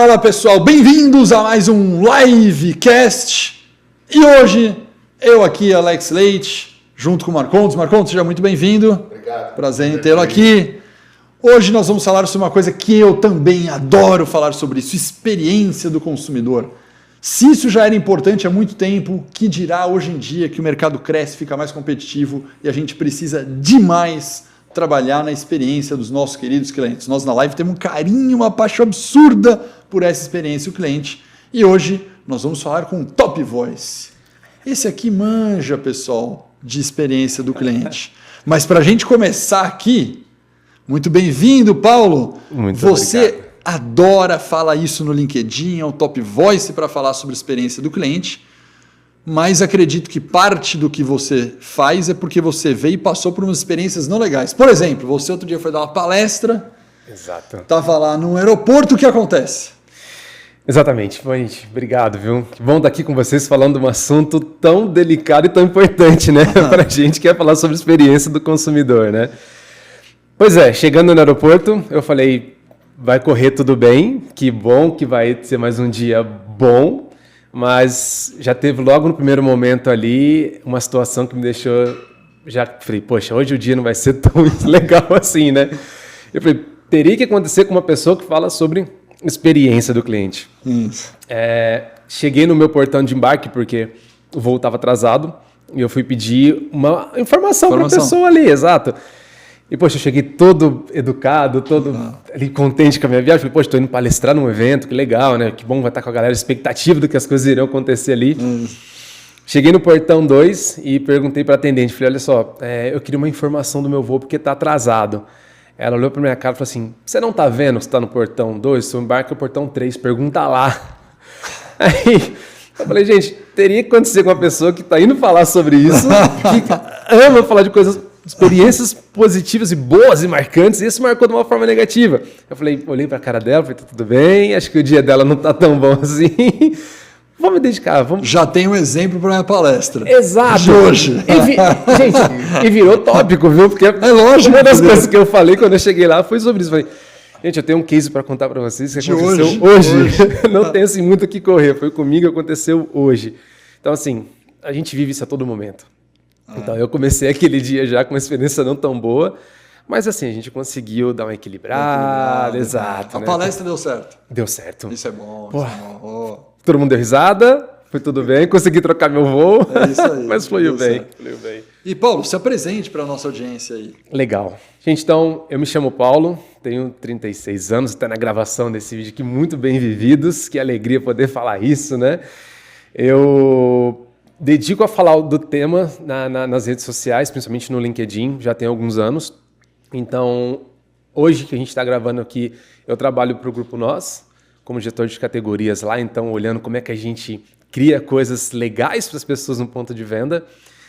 Fala pessoal, bem-vindos a mais um Livecast. E hoje, eu aqui, Alex Leite, junto com o Marcondes. Marcondes, seja muito bem-vindo. Obrigado. Prazer em tê-lo aqui. Hoje nós vamos falar sobre uma coisa que eu também adoro falar sobre isso, experiência do consumidor. Se isso já era importante há muito tempo, que dirá hoje em dia que o mercado cresce, fica mais competitivo e a gente precisa demais trabalhar na experiência dos nossos queridos clientes. Nós na Live temos um carinho, uma paixão absurda por essa experiência do cliente. E hoje nós vamos falar com o Top Voice. Esse aqui manja, pessoal, de experiência do cliente. Mas para a gente começar aqui, muito bem-vindo, Paulo. Muito Você obrigado. adora falar isso no LinkedIn, é um Top Voice para falar sobre a experiência do cliente. Mas acredito que parte do que você faz é porque você veio e passou por umas experiências não legais. Por exemplo, você outro dia foi dar uma palestra, Exato. estava lá no aeroporto, o que acontece? Exatamente. Bom, gente, obrigado, viu? Que bom estar aqui com vocês falando de um assunto tão delicado e tão importante, né? Para a gente que quer falar sobre a experiência do consumidor, né? Pois é, chegando no aeroporto, eu falei, vai correr tudo bem, que bom que vai ser mais um dia bom. Mas já teve logo no primeiro momento ali uma situação que me deixou... Já falei, poxa, hoje o dia não vai ser tão legal assim, né? Eu falei, teria que acontecer com uma pessoa que fala sobre experiência do cliente. Cheguei no meu portão de embarque porque o voo estava atrasado e eu fui pedir uma informação para a pessoa ali, exato. E, poxa, eu cheguei todo educado, todo ali contente com a minha viagem. Falei, poxa, estou indo palestrar num evento, que legal, né? Que bom vai estar com a galera, expectativa do que as coisas irão acontecer ali. Cheguei no portão 2 e perguntei para a atendente, falei, olha só, eu queria uma informação do meu voo porque está atrasado. Ela olhou para minha cara e falou assim, você não está vendo que você está no portão 2? Seu embarque é o portão 3, pergunta lá. Aí eu falei, gente, teria que acontecer com uma pessoa que está indo falar sobre isso, que ama falar de coisas... experiências positivas e boas e marcantes, e isso marcou de uma forma negativa. Eu falei, olhei para a cara dela, falei, tá tudo bem, acho que o dia dela não tá tão bom assim. Vamos me dedicar, vamos... Já tem um exemplo para minha palestra. Exato. De hoje. Gente, e virou tópico, viu? Porque é lógico. Uma das coisas que eu falei quando eu cheguei lá foi sobre isso. Falei, gente, eu tenho um case para contar para vocês que aconteceu hoje. Não tem assim muito o que correr, foi comigo, aconteceu hoje. Então assim, a gente vive isso a todo momento. Então, eu comecei aquele dia já com uma experiência não tão boa, mas assim, a gente conseguiu dar uma equilibrada, exato. A palestra deu certo. Deu certo. Isso é bom. Pô, isso é bom. todo mundo deu risada, foi tudo bem, consegui trocar meu voo, é isso aí, mas fluiu bem. E Paulo, se apresente para a nossa audiência aí. Legal. Gente, então, eu me chamo Paulo, tenho 36 anos, está na gravação desse vídeo aqui, muito bem vividos, que alegria poder falar isso, né? Eu... dedico a falar do tema nas redes sociais, principalmente no LinkedIn, já tem alguns anos. Então, hoje que a gente está gravando aqui, eu trabalho para o Grupo Nós, como gestor de categorias lá, então olhando como é que a gente cria coisas legais para as pessoas no ponto de venda.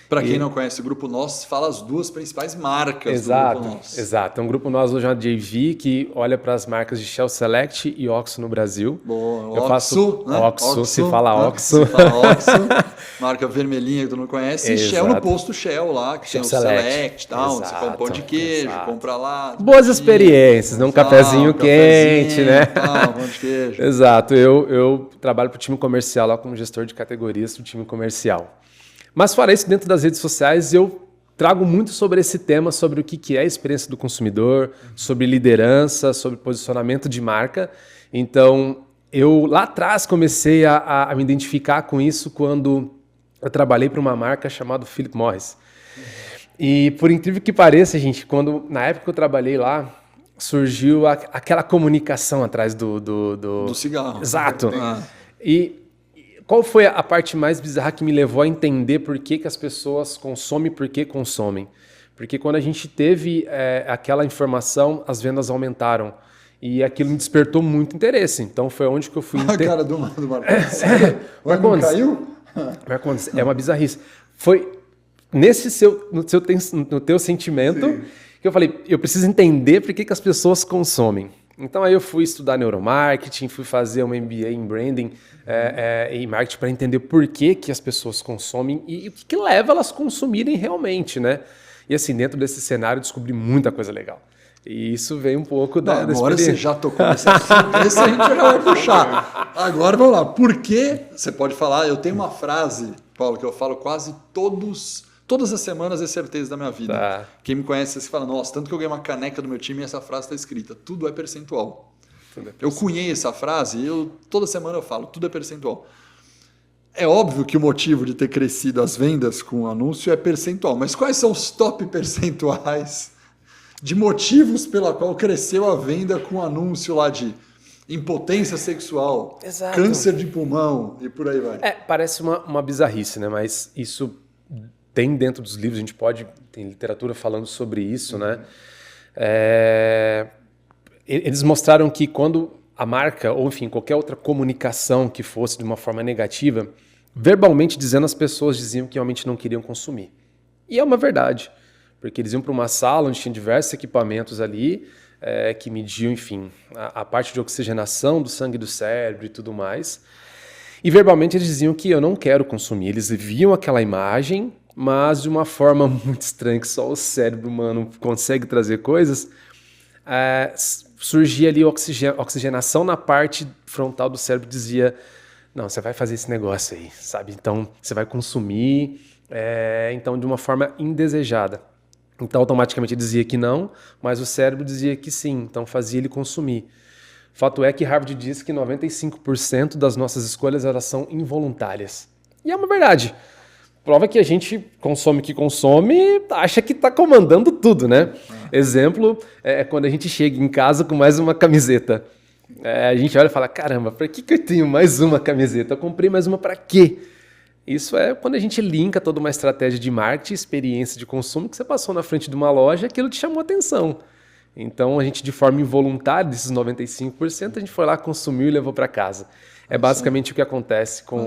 Para quem não conhece o Grupo Nós, fala as duas principais marcas do Grupo Nós. Exato. É um Grupo Nós hoje é uma JV que olha para as marcas de Shell Select e OXXO no Brasil. Boa. OXXO, se fala OXXO. Se fala OXXO, marca vermelhinha que tu não conhece. E Shell no posto Shell lá, que tem o Select e tal. Você compra pão de queijo, compra lá. Boas experiências, um cafezinho quente, né? Pão de queijo. Exato. Eu trabalho para o time comercial lá como gestor de categorias do time comercial. Mas fora isso, dentro das redes sociais, eu trago muito sobre esse tema, sobre o que é a experiência do consumidor, sobre liderança, sobre posicionamento de marca. Então, eu lá atrás comecei a me identificar com isso quando eu trabalhei para uma marca chamada Philip Morris. E por incrível que pareça, gente, na época que eu trabalhei lá, surgiu aquela comunicação atrás do cigarro. Exato. E qual foi a parte mais bizarra que me levou a entender por que as pessoas consomem e por que consomem? Porque quando a gente teve aquela informação, as vendas aumentaram. E aquilo me despertou muito interesse. Então foi onde que eu fui... A cara do Marcondes. Marcondes caiu? Marcondes, é uma bizarrice. Foi no teu sentimento, sim, que eu falei, eu preciso entender por que as pessoas consomem. Então aí eu fui estudar neuromarketing, fui fazer uma MBA em branding e marketing para entender por que as pessoas consomem e o que leva elas a consumirem realmente, né? E assim, dentro desse cenário eu descobri muita coisa legal. E isso vem um pouco da Agora experiência. você já tocou nesse assunto, esse a gente já vai puxar. Agora vamos lá. Por que você pode falar? Eu tenho uma frase, Paulo, que eu falo quase todas as semanas, é certeza da minha vida. Tá. Quem me conhece, você fala, nossa, tanto que eu ganhei uma caneca do meu time e essa frase está escrita, tudo é percentual. Eu cunhei essa frase e toda semana eu falo, tudo é percentual. É óbvio que o motivo de ter crescido as vendas com o anúncio é percentual, mas quais são os top percentuais de motivos pela qual cresceu a venda com o anúncio lá de impotência sexual, Exato. câncer de pulmão e por aí vai? Parece uma bizarrice, né? Mas isso tem dentro dos livros, tem literatura falando sobre isso, né? Eles mostraram que quando a marca, ou enfim, qualquer outra comunicação que fosse de uma forma negativa, verbalmente dizendo, as pessoas diziam que realmente não queriam consumir. E é uma verdade, porque eles iam para uma sala onde tinha diversos equipamentos ali, que mediam, enfim, a parte de oxigenação do sangue do cérebro e tudo mais. E verbalmente eles diziam que eu não quero consumir. Eles viam aquela imagem, mas de uma forma muito estranha, que só o cérebro humano consegue trazer coisas, surgia ali oxigenação na parte frontal do cérebro, dizia, não, você vai fazer esse negócio aí, sabe? Então, você vai consumir, então de uma forma indesejada. Então, automaticamente ele dizia que não, mas o cérebro dizia que sim, então fazia ele consumir. Fato é que Harvard diz que 95% das nossas escolhas elas são involuntárias. E é uma verdade. Prova que a gente consome o que consome, acha que está comandando tudo, né? Exemplo é quando a gente chega em casa com mais uma camiseta. A gente olha e fala, caramba, para que eu tenho mais uma camiseta? Eu comprei mais uma para quê? Isso é quando a gente linka toda uma estratégia de marketing, experiência de consumo, que você passou na frente de uma loja, aquilo te chamou atenção. Então, a gente, de forma involuntária, desses 95%, a gente foi lá, consumiu e levou para casa. É basicamente o que acontece com...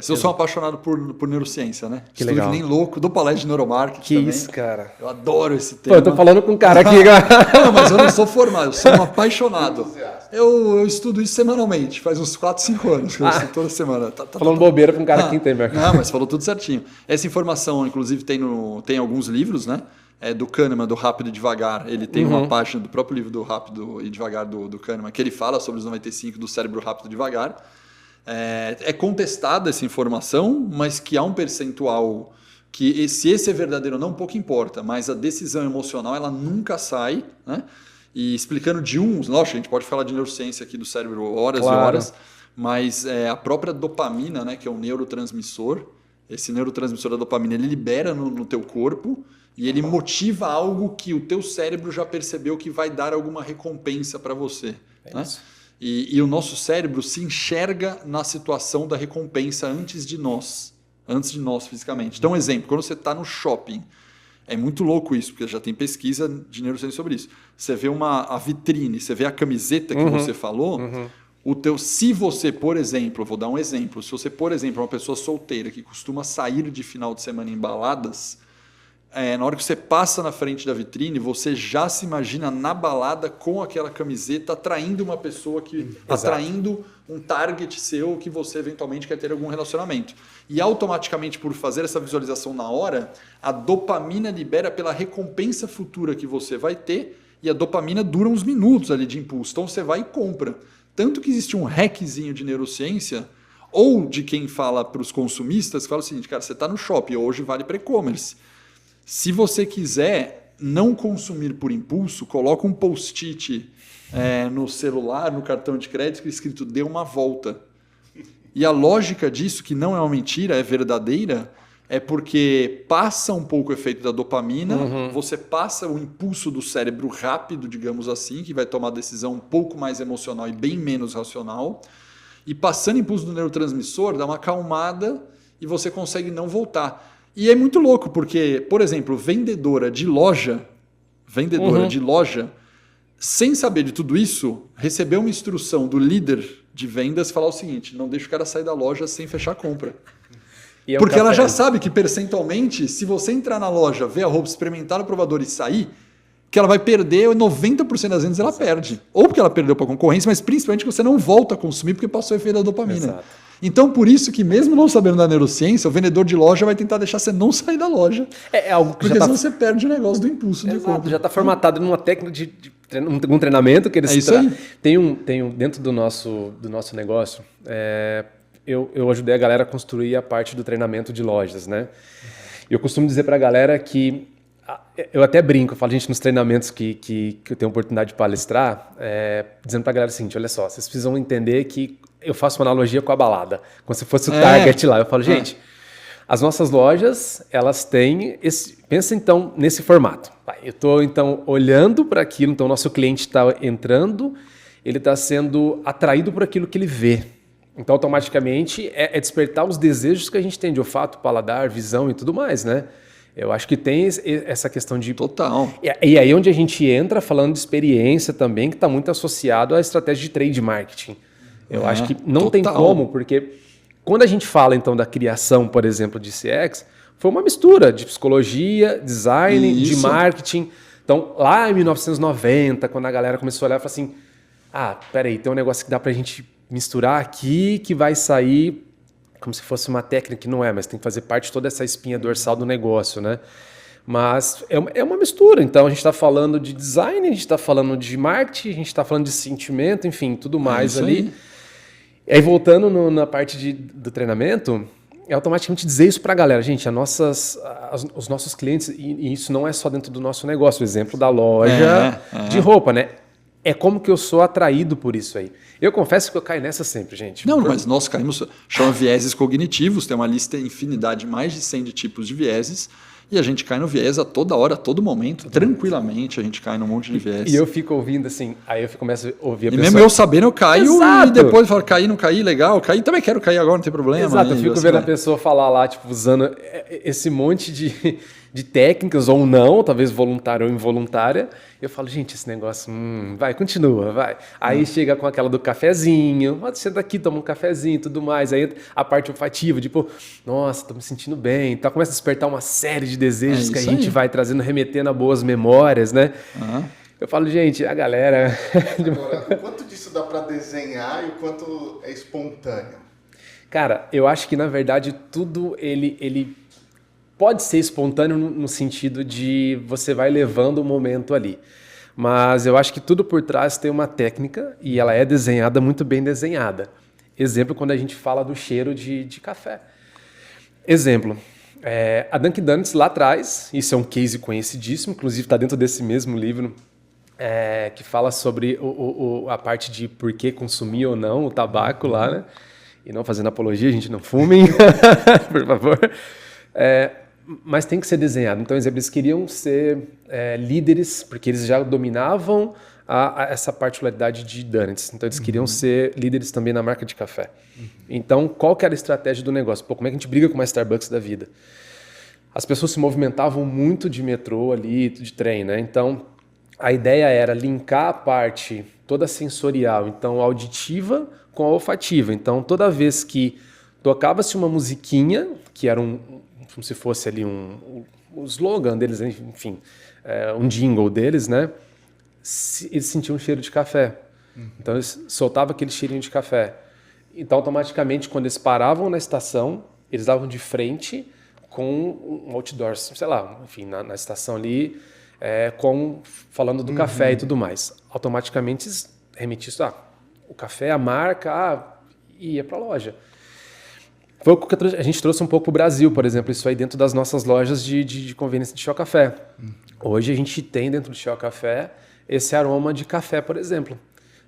Eu sou apaixonado por neurociência, né? Que legal. Estudo que nem louco, dou palestra de neuromarketing que também. Isso, cara. Eu adoro esse tema. Pô, eu tô falando com um cara aqui... Não, mas eu não sou formado, eu sou um apaixonado. Eu estudo isso semanalmente, faz uns 4, 5 anos que eu estudo toda semana. Falando bobeira pra um cara que entende. Não, mas falou tudo certinho. Essa informação, inclusive, tem alguns livros, né? Do Kahneman, do Rápido e Devagar. Ele tem uma página do próprio livro do Rápido e Devagar do Kahneman, que ele fala sobre os 95 do cérebro rápido e devagar. É contestada essa informação, mas que há um percentual que, se esse é verdadeiro ou não, pouco importa, mas a decisão emocional ela nunca sai, né? E explicando lógico, a gente pode falar de neurociência aqui do cérebro horas e horas, mas a própria dopamina, né, que é um neurotransmissor, esse neurotransmissor da dopamina, ele libera no teu corpo e ele motiva algo que o teu cérebro já percebeu que vai dar alguma recompensa para você. Né? E o nosso cérebro se enxerga na situação da recompensa antes de nós fisicamente. Então, exemplo, quando você está no shopping, é muito louco isso, porque já tem pesquisa de neurociência sobre isso. Você vê a vitrine, você vê a camiseta que você falou, se você, por exemplo, vou dar um exemplo, se você, por exemplo, é uma pessoa solteira que costuma sair de final de semana em baladas, na hora que você passa na frente da vitrine, você já se imagina na balada com aquela camiseta atraindo uma pessoa atraindo um target seu que você eventualmente quer ter algum relacionamento. E automaticamente, por fazer essa visualização na hora, a dopamina libera pela recompensa futura que você vai ter, e a dopamina dura uns minutos ali de impulso. Então você vai e compra. Tanto que existe um hackzinho de neurociência, ou de quem fala para os consumistas, que fala o seguinte, cara, você está no shopping, hoje vale para e-commerce. Se você quiser não consumir por impulso, coloca um post-it no celular, no cartão de crédito, escrito dê uma volta. E a lógica disso, que não é uma mentira, é verdadeira, é porque passa um pouco o efeito da dopamina, você passa o impulso do cérebro rápido, digamos assim, que vai tomar decisão um pouco mais emocional e bem menos racional, e passando o impulso do neurotransmissor, dá uma acalmada e você consegue não voltar. E é muito louco, porque, por exemplo, vendedora de loja, sem saber de tudo isso, recebeu uma instrução do líder de vendas falar o seguinte, não deixa o cara sair da loja sem fechar a compra. Porque ela já sabe que percentualmente, se você entrar na loja, ver a roupa, experimentar no provador e sair, que ela vai perder 90% das vendas, ela perde. Ou porque ela perdeu para a concorrência, mas principalmente que você não volta a consumir porque passou o efeito da dopamina. Exato. Então, por isso que mesmo não sabendo da neurociência, o vendedor de loja vai tentar deixar você não sair da loja. É algo que porque senão você perde o negócio do impulso. Exato, já está formatado numa técnica de um treinamento que eles... É isso aí. Tem um dentro do nosso negócio, eu ajudei a galera a construir a parte do treinamento de lojas, né? E eu costumo dizer para a galera que... Eu até brinco, eu falo, gente, nos treinamentos que eu tenho a oportunidade de palestrar, dizendo para a galera o seguinte, olha só, vocês precisam entender que eu faço uma analogia com a balada, como se fosse o target lá. Eu falo, gente, as nossas lojas, elas têm pensa então nesse formato. Eu estou então olhando para aquilo, então o nosso cliente está entrando, ele está sendo atraído por aquilo que ele vê. Então, automaticamente, é despertar os desejos que a gente tem de olfato, paladar, visão e tudo mais, né? Eu acho que tem essa questão de... Total. E aí onde a gente entra falando de experiência também, que está muito associado à estratégia de trade marketing. Eu acho que não tem como, porque quando a gente fala então da criação, por exemplo, de CX, foi uma mistura de psicologia, design, de marketing. Então, lá em 1990, quando a galera começou a olhar, falou assim, peraí, tem um negócio que dá pra gente misturar aqui, que vai sair como se fosse uma técnica, que não é, mas tem que fazer parte de toda essa espinha dorsal do negócio, né? Mas é uma mistura. Então, a gente está falando de design, a gente está falando de marketing, a gente está falando de sentimento, enfim, tudo mais ali. E aí, voltando na parte do treinamento, é automaticamente dizer isso para a galera. Gente, os nossos clientes, e isso não é só dentro do nosso negócio, o exemplo da loja de roupa, né? É como que eu sou atraído por isso aí. Eu confesso que eu caio nessa sempre, gente. Não, mas nós caímos, chama vieses cognitivos, tem uma lista infinidade, mais de 100 de tipos de vieses, e a gente cai no viés a toda hora, a todo momento, tranquilamente a gente cai num monte de viés. E eu fico ouvindo assim, aí eu começo a ouvir a pessoa... E mesmo eu sabendo, eu caio. Exato. E depois eu falo, caí, não caí, legal, caí, também quero cair agora, não tem problema. Exato, né? eu fico vendo a pessoa falar lá, tipo, usando esse monte de técnicas, ou não, talvez voluntária ou involuntária. Eu falo, gente, esse negócio, vai, continua, vai. Aí chega com aquela do cafezinho, senta aqui, toma um cafezinho e tudo mais. Aí a parte olfativa, tipo, nossa, tô me sentindo bem. Então começa a despertar uma série de desejos que a gente vai trazendo, remetendo a boas memórias, né? Eu falo, gente, a galera... Agora, o quanto disso dá para desenhar e o quanto é espontâneo? Cara, eu acho que, na verdade, tudo ele pode ser espontâneo no sentido de você vai levando o momento ali. Mas eu acho que tudo por trás tem uma técnica e ela é desenhada, muito bem desenhada. Exemplo, quando a gente fala do cheiro de café. Exemplo, a Dunkin' Donuts lá atrás, isso é um case conhecidíssimo, inclusive está dentro desse mesmo livro, que fala sobre a parte de por que consumir ou não o tabaco lá, né? E não fazendo apologia, gente, não fumem, por favor. Mas tem que ser desenhado. Então, exemplo, eles queriam ser líderes, porque eles já dominavam essa particularidade de donuts. Então, eles queriam ser líderes também na marca de café. Então, qual que era a estratégia do negócio? Como é que a gente briga com uma Starbucks da vida? As pessoas se movimentavam muito de metrô ali, de trem, né? Então, a ideia era linkar a parte toda sensorial, então auditiva com a olfativa. Então, toda vez que tocava-se uma musiquinha, que era como se fosse ali um slogan deles, enfim, um jingle deles, né? Eles sentiam um cheiro de café. Então, eles soltavam aquele cheirinho de café. Então, automaticamente, quando eles paravam na estação, eles davam de frente com um outdoor, sei lá, enfim, na estação ali, falando do café e tudo mais. Automaticamente, eles remetiam isso, o café, a marca, ia para a loja. Foi o que a gente trouxe um pouco para o Brasil, por exemplo, isso aí dentro das nossas lojas de conveniência de Shell Café. Hoje a gente tem dentro do Shell Café esse aroma de café, por exemplo,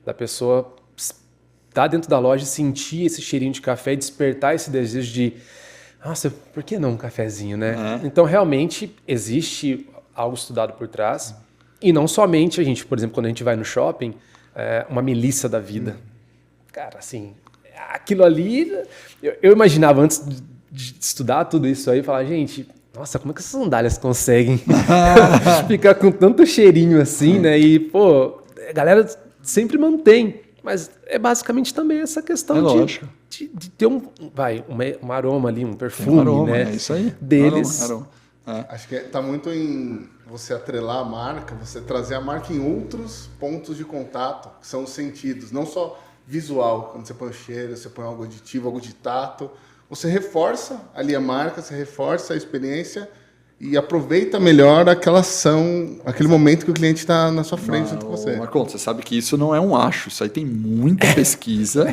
da pessoa estar dentro da loja e sentir esse cheirinho de café e despertar esse desejo de, nossa, por que não um cafezinho, né? Então, realmente, existe algo estudado por trás. E não somente a gente, por exemplo, quando a gente vai no shopping, uma Melissa da vida. Cara, assim, aquilo ali, eu imaginava antes de estudar tudo isso aí, falar, gente, nossa, como é que essas sandálias conseguem ficar com tanto cheirinho assim, né? E, pô, a galera sempre mantém. Mas é basicamente também essa questão de ter um aroma ali, um perfume, aroma, né? É isso aí. Deles. Aroma. Acho que tá muito em você atrelar a marca, você trazer a marca em outros pontos de contato, que são os sentidos, não só visual, quando você põe o cheiro, você põe algo aditivo, algo de tato, você reforça ali a marca, você reforça a experiência e aproveita melhor aquela ação, aquele momento que o cliente está na sua frente junto com você. Marcon, você sabe que isso não é um acho, isso aí tem muita pesquisa,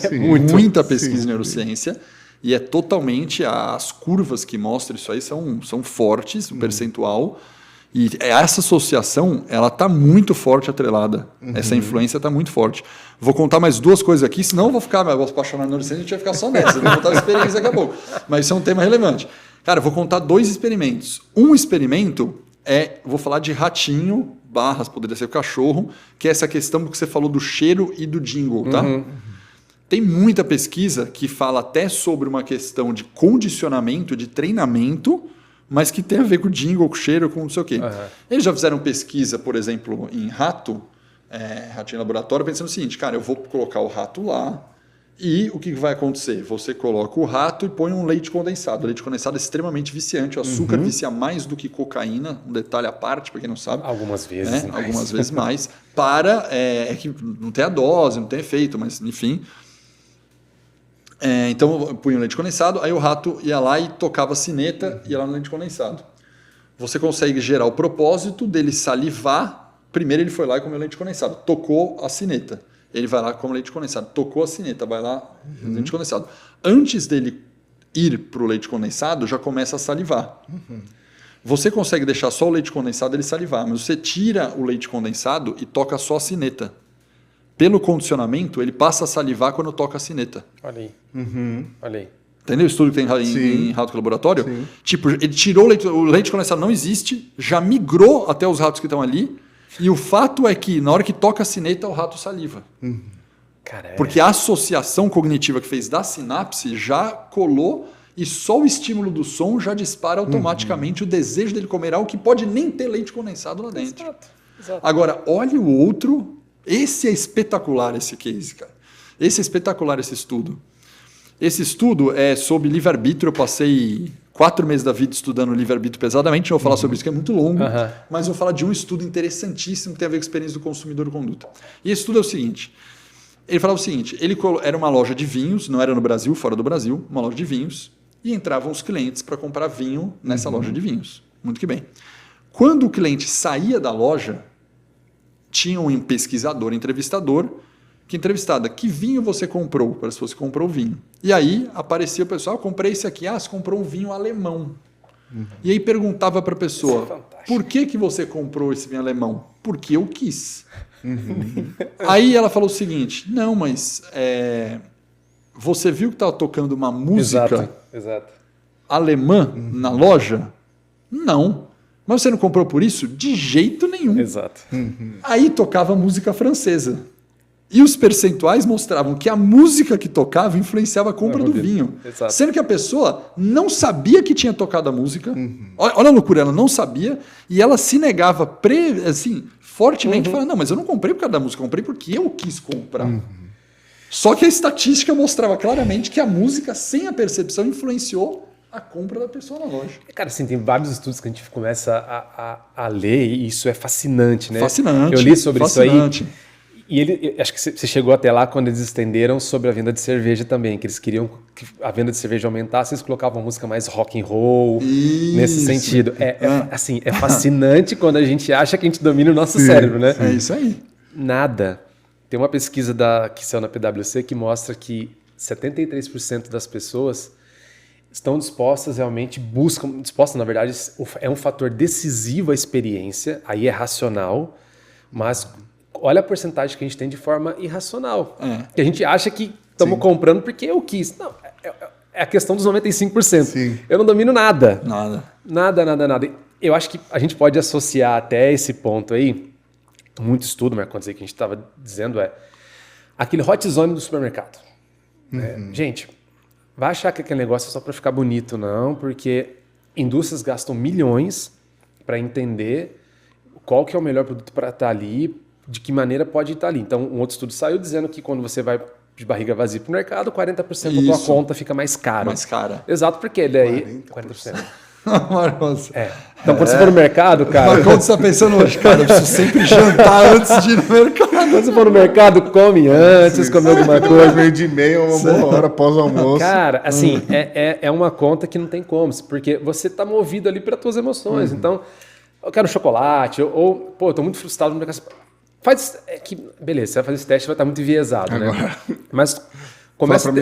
muita pesquisa em neurociência, e é totalmente, as curvas que mostram isso aí são fortes, o percentual, e essa associação, ela está muito forte atrelada, essa influência está muito forte. Vou contar mais 2 coisas aqui, senão eu vou apaixonar na neurociência, a gente vai ficar só nessa, vou contar a experiência daqui a pouco, mas isso é um tema relevante. Cara, eu vou contar 2 experimentos. Um experimento vou falar de ratinho, poderia ser cachorro, que é essa questão que você falou do cheiro e do jingle, tá? Tem muita pesquisa que fala até sobre uma questão de condicionamento, de treinamento, mas que tem a ver com jingle, com cheiro, com não sei o quê. Eles já fizeram pesquisa, por exemplo, em ratinho em laboratório, pensando o seguinte, cara, eu vou colocar o rato lá, e o que vai acontecer? Você coloca o rato e põe um leite condensado. O leite condensado é extremamente viciante. O açúcar vicia mais do que cocaína. Um detalhe à parte, para quem não sabe. Algumas vezes mais. Algumas vezes mais. Que não tem a dose, não tem efeito, mas enfim. Então eu punha o leite condensado, aí o rato ia lá e tocava a sineta e ia lá no leite condensado. Você consegue gerar o propósito dele salivar. Primeiro ele foi lá e comeu leite condensado. Tocou a sineta. Ele vai lá com leite condensado, tocou a sineta, vai lá, leite condensado. Antes dele ir para o leite condensado, já começa a salivar. Você consegue deixar só o leite condensado ele salivar, mas você tira o leite condensado e toca só a sineta. Pelo condicionamento, ele passa a salivar quando toca a sineta. Olha aí. Olha aí. Entendeu o estudo que tem em rato de laboratório? Sim. Tipo, ele tirou o leite condensado, não existe, já migrou até os ratos que estão ali. E o fato é que, na hora que toca a sineta, o rato saliva. Porque a associação cognitiva que fez da sinapse já colou e só o estímulo do som já dispara automaticamente o desejo dele comer algo que pode nem ter leite condensado lá dentro. Exato. Agora, olha o outro. Esse é espetacular, esse case, cara. Esse é espetacular, esse estudo. Esse estudo é sobre livre-arbítrio. Eu passei 4 meses da vida estudando livre-arbítrio pesadamente. Não vou falar sobre isso, que é muito longo. Mas vou falar de um estudo interessantíssimo que tem a ver com a experiência do consumidor e conduta. E esse estudo é o seguinte. Ele falava o seguinte. Era uma loja de vinhos, não era no Brasil, fora do Brasil. Uma loja de vinhos. E entravam os clientes para comprar vinho nessa loja de vinhos. Muito que bem. Quando o cliente saía da loja, tinha um pesquisador, entrevistador, que entrevistada, que vinho você comprou? Para se você comprou vinho. E aí aparecia o pessoal, comprei esse aqui, você comprou um vinho alemão. E aí perguntava para a pessoa, por que você comprou esse vinho alemão? Porque eu quis. Aí ela falou o seguinte, não, mas você viu que estava tocando uma música alemã na loja? Não. Mas você não comprou por isso? De jeito nenhum. Exato. Aí tocava música francesa. E os percentuais mostravam que a música que tocava influenciava a compra do vinho. Exato. Sendo que a pessoa não sabia que tinha tocado a música. Olha a loucura, ela não sabia. E ela se negava fortemente, falando, não, mas eu não comprei por causa da música, eu comprei porque eu quis comprar. Só que a estatística mostrava claramente que a música, sem a percepção, influenciou a compra da pessoa na loja. Cara, assim, tem vários estudos que a gente começa a ler e isso é fascinante, né? Fascinante. Eu li sobre isso aí. E acho que você chegou até lá quando eles estenderam sobre a venda de cerveja também, que eles queriam que a venda de cerveja aumentasse, eles colocavam música mais rock and roll, nesse sentido. É fascinante quando a gente acha que a gente domina o nosso cérebro, né? É isso aí. Nada. Tem uma pesquisa que saiu na PwC que mostra que 73% das pessoas estão dispostas realmente, na verdade, é um fator decisivo a experiência, aí é racional, mas olha a porcentagem que a gente tem de forma irracional. Que a gente acha que estamos comprando porque eu quis. Não, é a questão dos 95%. Sim. Eu não domino nada. Nada. Eu acho que a gente pode associar até esse ponto aí, muito estudo, Marcos, que a gente estava dizendo aquele hot zone do supermercado. Gente, vai achar que aquele negócio é só para ficar bonito, não, porque indústrias gastam milhões para entender qual que é o melhor produto para estar ali, de que maneira pode estar ali. Então, um outro estudo saiu dizendo que quando você vai de barriga vazia para o mercado, 40% da tua conta fica mais cara. Mais cara. Exato, porque daí... 40%. Marcos. Então, quando você for no mercado, cara... Mas quando você está pensando hoje, cara, eu preciso sempre jantar antes de ir no mercado. Quando você for no mercado, come antes, come alguma coisa. Meio de meia, uma boa hora após o almoço. Cara, assim, é uma conta que não tem como, porque você tá movido ali pelas tuas emoções. Então, eu quero chocolate, ou pô, eu tô muito frustrado no mercado. Beleza, você vai fazer esse teste, vai estar muito enviesado, né? Mas começa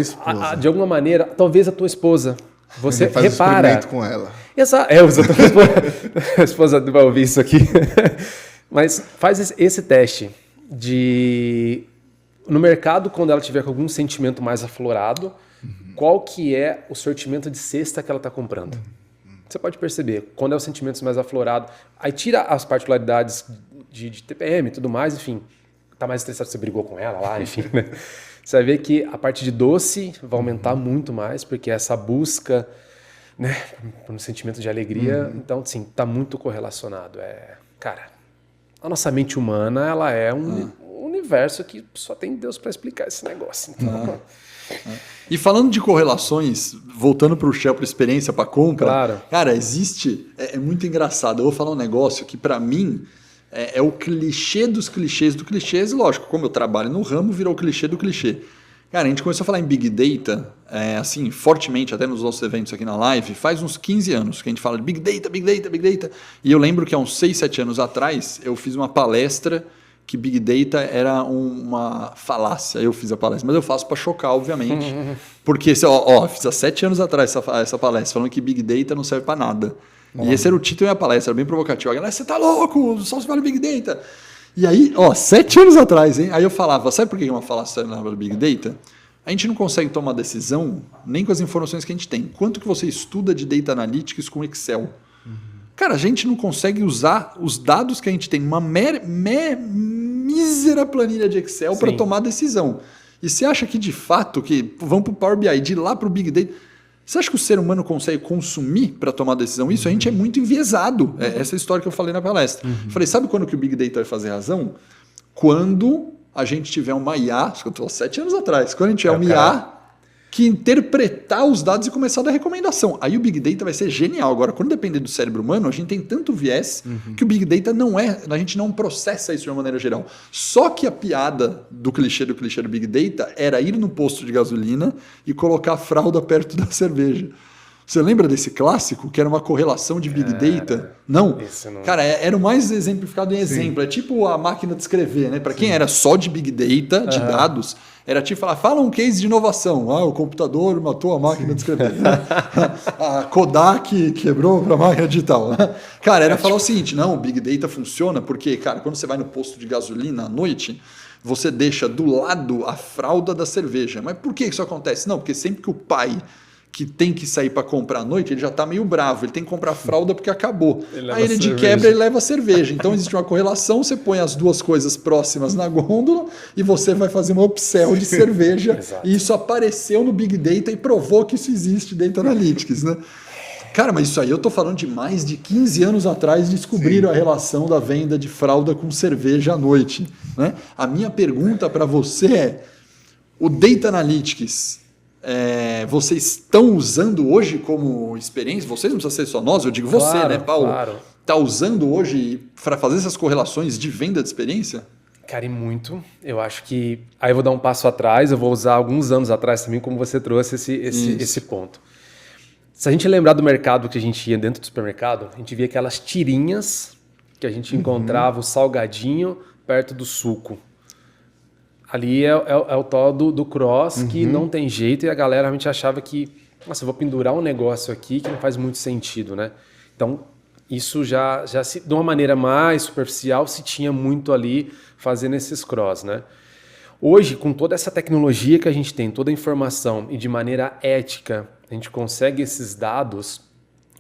de alguma maneira, talvez a tua esposa, você faz repara. Experimento com ela. Exato. A esposa vai ouvir isso aqui. Mas faz esse teste no mercado, quando ela tiver com algum sentimento mais aflorado, qual que é o sortimento de cesta que ela está comprando. Você pode perceber, quando é os sentimentos mais aflorados, aí tira as particularidades de TPM e tudo mais, enfim, tá mais estressado, você brigou com ela lá, enfim, né? Você vai ver que a parte de doce vai aumentar muito mais, porque essa busca, né, por um sentimento de alegria, então, sim, tá muito correlacionado. Cara, a nossa mente humana, ela é um universo que só tem Deus para explicar esse negócio. Então, E falando de correlações, voltando para o Shell, para experiência, para compra, claro. Cara, existe, é muito engraçado. Eu vou falar um negócio que para mim é o clichê dos clichês do clichês. Lógico, como eu trabalho no ramo, virou o clichê do clichê. Cara, a gente começou a falar em Big Data, assim, fortemente, até nos nossos eventos aqui na live, faz uns 15 anos que a gente fala de Big Data, Big Data, Big Data. E eu lembro que há uns 6, 7 anos atrás, eu fiz uma palestra que Big Data era uma falácia. Eu fiz a palestra, mas eu faço para chocar, obviamente. Porque, fiz há 7 anos atrás essa palestra, falando que Big Data não serve para nada. E esse era o título da palestra, era bem provocativo. A galera, você tá louco, só se fala Big Data. E aí, 7 anos atrás, hein? Aí eu falava, sabe por que é uma falácia na Big Data? A gente não consegue tomar decisão nem com as informações que a gente tem. Quanto que você estuda de Data Analytics com Excel? Cara, a gente não consegue usar os dados que a gente tem numa mísera planilha de Excel para tomar decisão. E você acha que de fato, que vamos para o Power BI, de lá para o Big Data, você acha que o ser humano consegue consumir para tomar decisão? Isso a gente é muito enviesado. Essa é a história que eu falei na palestra. Falei, sabe quando que o Big Data vai fazer razão? Quando a gente tiver uma IA, acho que eu estou há 7 anos atrás, quando a gente tiver uma IA que interpretar os dados e começar a dar recomendação. Aí o Big Data vai ser genial. Agora, quando depender do cérebro humano, a gente tem tanto viés que o Big Data a gente não processa isso de uma maneira geral. Só que a piada do clichê do Big Data era ir no posto de gasolina e colocar a fralda perto da cerveja. Você lembra desse clássico, que era uma correlação de Big Data? Não. Cara, era o mais exemplificado em exemplo. É tipo a máquina de escrever, né? Para quem era só de Big Data, de dados, era tipo falar, fala um case de inovação. O computador matou a máquina de escrever. A Kodak quebrou para a máquina digital. Cara, era falar o seguinte, não, o Big Data funciona porque, cara, quando você vai no posto de gasolina à noite, você deixa do lado a fralda da cerveja. Mas por que isso acontece? Não, porque sempre que o pai que tem que sair para comprar à noite, ele já está meio bravo, ele tem que comprar fralda porque acabou. Aí ele de quebra, ele leva a cerveja. Então existe uma correlação, você põe as duas coisas próximas na gôndola e você vai fazer uma upsell de cerveja. E isso apareceu no Big Data e provou que isso existe dentro do Analytics, né? Cara, mas isso aí eu tô falando de mais de 15 anos atrás, descobriram a relação da venda de fralda com cerveja à noite, né? A minha pergunta para você é, o Data Analytics, vocês estão usando hoje como experiência? Vocês não precisam ser só nós, eu digo você, né, Paulo? Claro. Está usando hoje para fazer essas correlações de venda de experiência? Cara, e muito. Eu acho que... Aí eu vou dar um passo atrás, eu vou usar alguns anos atrás também, como você trouxe esse ponto. Se a gente lembrar do mercado que a gente ia dentro do supermercado, a gente via aquelas tirinhas que a gente encontrava o salgadinho perto do suco. Ali é o tal do cross, que não tem jeito, e a galera realmente achava que, nossa, eu vou pendurar um negócio aqui que não faz muito sentido, né? Então, isso já de uma maneira mais superficial, se tinha muito ali fazendo esses cross, né? Hoje, com toda essa tecnologia que a gente tem, toda a informação, e de maneira ética, a gente consegue esses dados.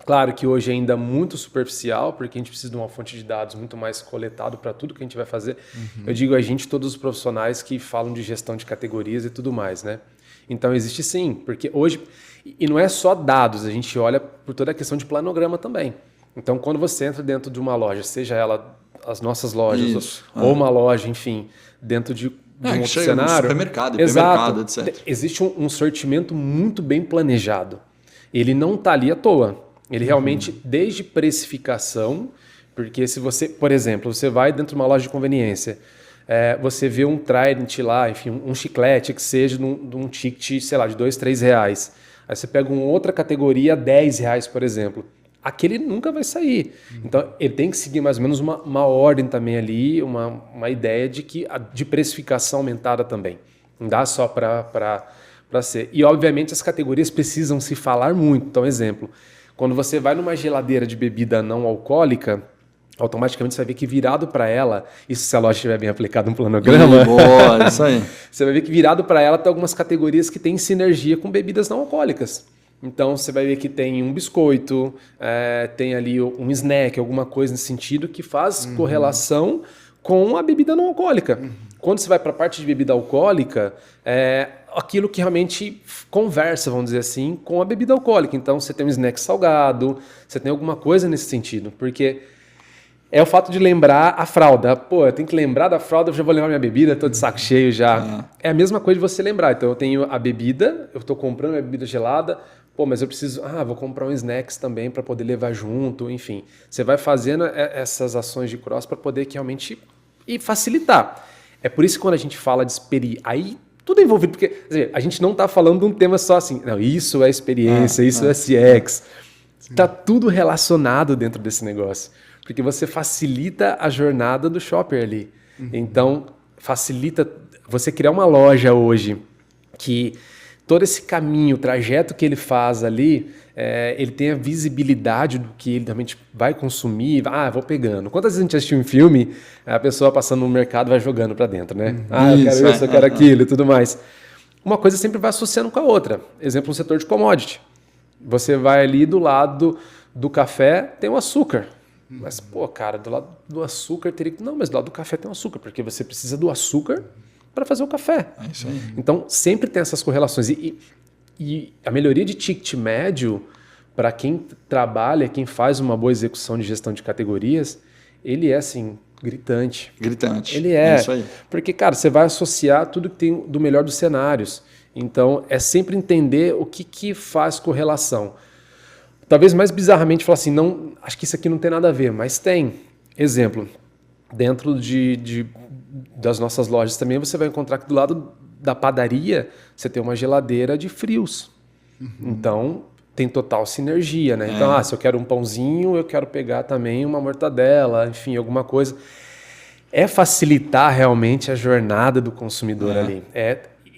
Claro que hoje é ainda muito superficial, porque a gente precisa de uma fonte de dados muito mais coletado para tudo que a gente vai fazer. Eu digo a gente, todos os profissionais que falam de gestão de categorias e tudo mais, né? Então existe sim, porque hoje... E não é só dados, a gente olha por toda a questão de planograma também. Então quando você entra dentro de uma loja, seja ela as nossas lojas ou uma loja, enfim, dentro de um outro cenário... Supermercado, exato, etc. Existe um sortimento muito bem planejado. Ele não está ali à toa. Ele realmente, desde precificação, porque se você, por exemplo, você vai dentro de uma loja de conveniência, você vê um Trident lá, enfim, um chiclete que seja de um ticket, sei lá, de R$2, R$3. Aí você pega uma outra categoria, R$10, por exemplo. Aquele nunca vai sair. Então, ele tem que seguir mais ou menos uma ordem também ali, uma ideia de precificação aumentada também. Não dá só para ser. E, obviamente, as categorias precisam se falar muito. Então, exemplo, quando você vai numa geladeira de bebida não alcoólica, automaticamente você vai ver que virado para ela, isso se a loja estiver bem aplicado no planograma, Boa, isso aí. você vai ver que virado para ela tem algumas categorias que têm sinergia com bebidas não alcoólicas. Então você vai ver que tem um biscoito, tem ali um snack, alguma coisa nesse sentido que faz correlação com a bebida não alcoólica. Quando você vai para a parte de bebida alcoólica, aquilo que realmente conversa, vamos dizer assim, com a bebida alcoólica. Então você tem um snack salgado, você tem alguma coisa nesse sentido, porque é o fato de lembrar a fralda. Pô, eu tenho que lembrar da fralda, eu já vou lembrar minha bebida, estou de saco cheio já. É a mesma coisa de você lembrar. Então eu tenho a bebida, eu estou comprando minha bebida gelada, pô, mas eu preciso, vou comprar um snacks também para poder levar junto, enfim. Você vai fazendo essas ações de cross para poder realmente e facilitar. É por isso que quando a gente fala de experiência, aí tudo é envolvido, porque quer dizer, a gente não está falando de um tema só assim, não, isso é experiência, isso é CX. Está tudo relacionado dentro desse negócio, porque você facilita a jornada do shopper ali. Então, facilita você criar uma loja hoje que todo esse caminho, o trajeto que ele faz ali, ele tem a visibilidade do que ele realmente vai consumir. Vou pegando. Quantas vezes a gente assistiu um filme, a pessoa passando no mercado vai jogando para dentro, né? Eu quero isso, eu quero aquilo e tudo mais. Uma coisa sempre vai associando com a outra. Exemplo, no setor de commodity. Você vai ali do lado do café, tem o açúcar. Mas, pô, cara, do lado do açúcar teria que... Não, mas do lado do café tem o açúcar, porque você precisa do açúcar para fazer o café. É isso aí. Então, sempre tem essas correlações. E a melhoria de ticket médio, para quem trabalha, quem faz uma boa execução de gestão de categorias, ele é, assim, gritante. Gritante. Ele é. Isso aí. Porque, cara, você vai associar tudo que tem do melhor dos cenários. Então, é sempre entender o que faz correlação. Talvez mais bizarramente falar assim, não, acho que isso aqui não tem nada a ver, mas tem. Exemplo, dentro das nossas lojas também você vai encontrar que do lado da padaria você tem uma geladeira de frios. Então, tem total sinergia, né? Então, se eu quero um pãozinho, eu quero pegar também uma mortadela, enfim, alguma coisa. É facilitar realmente a jornada do consumidor ali.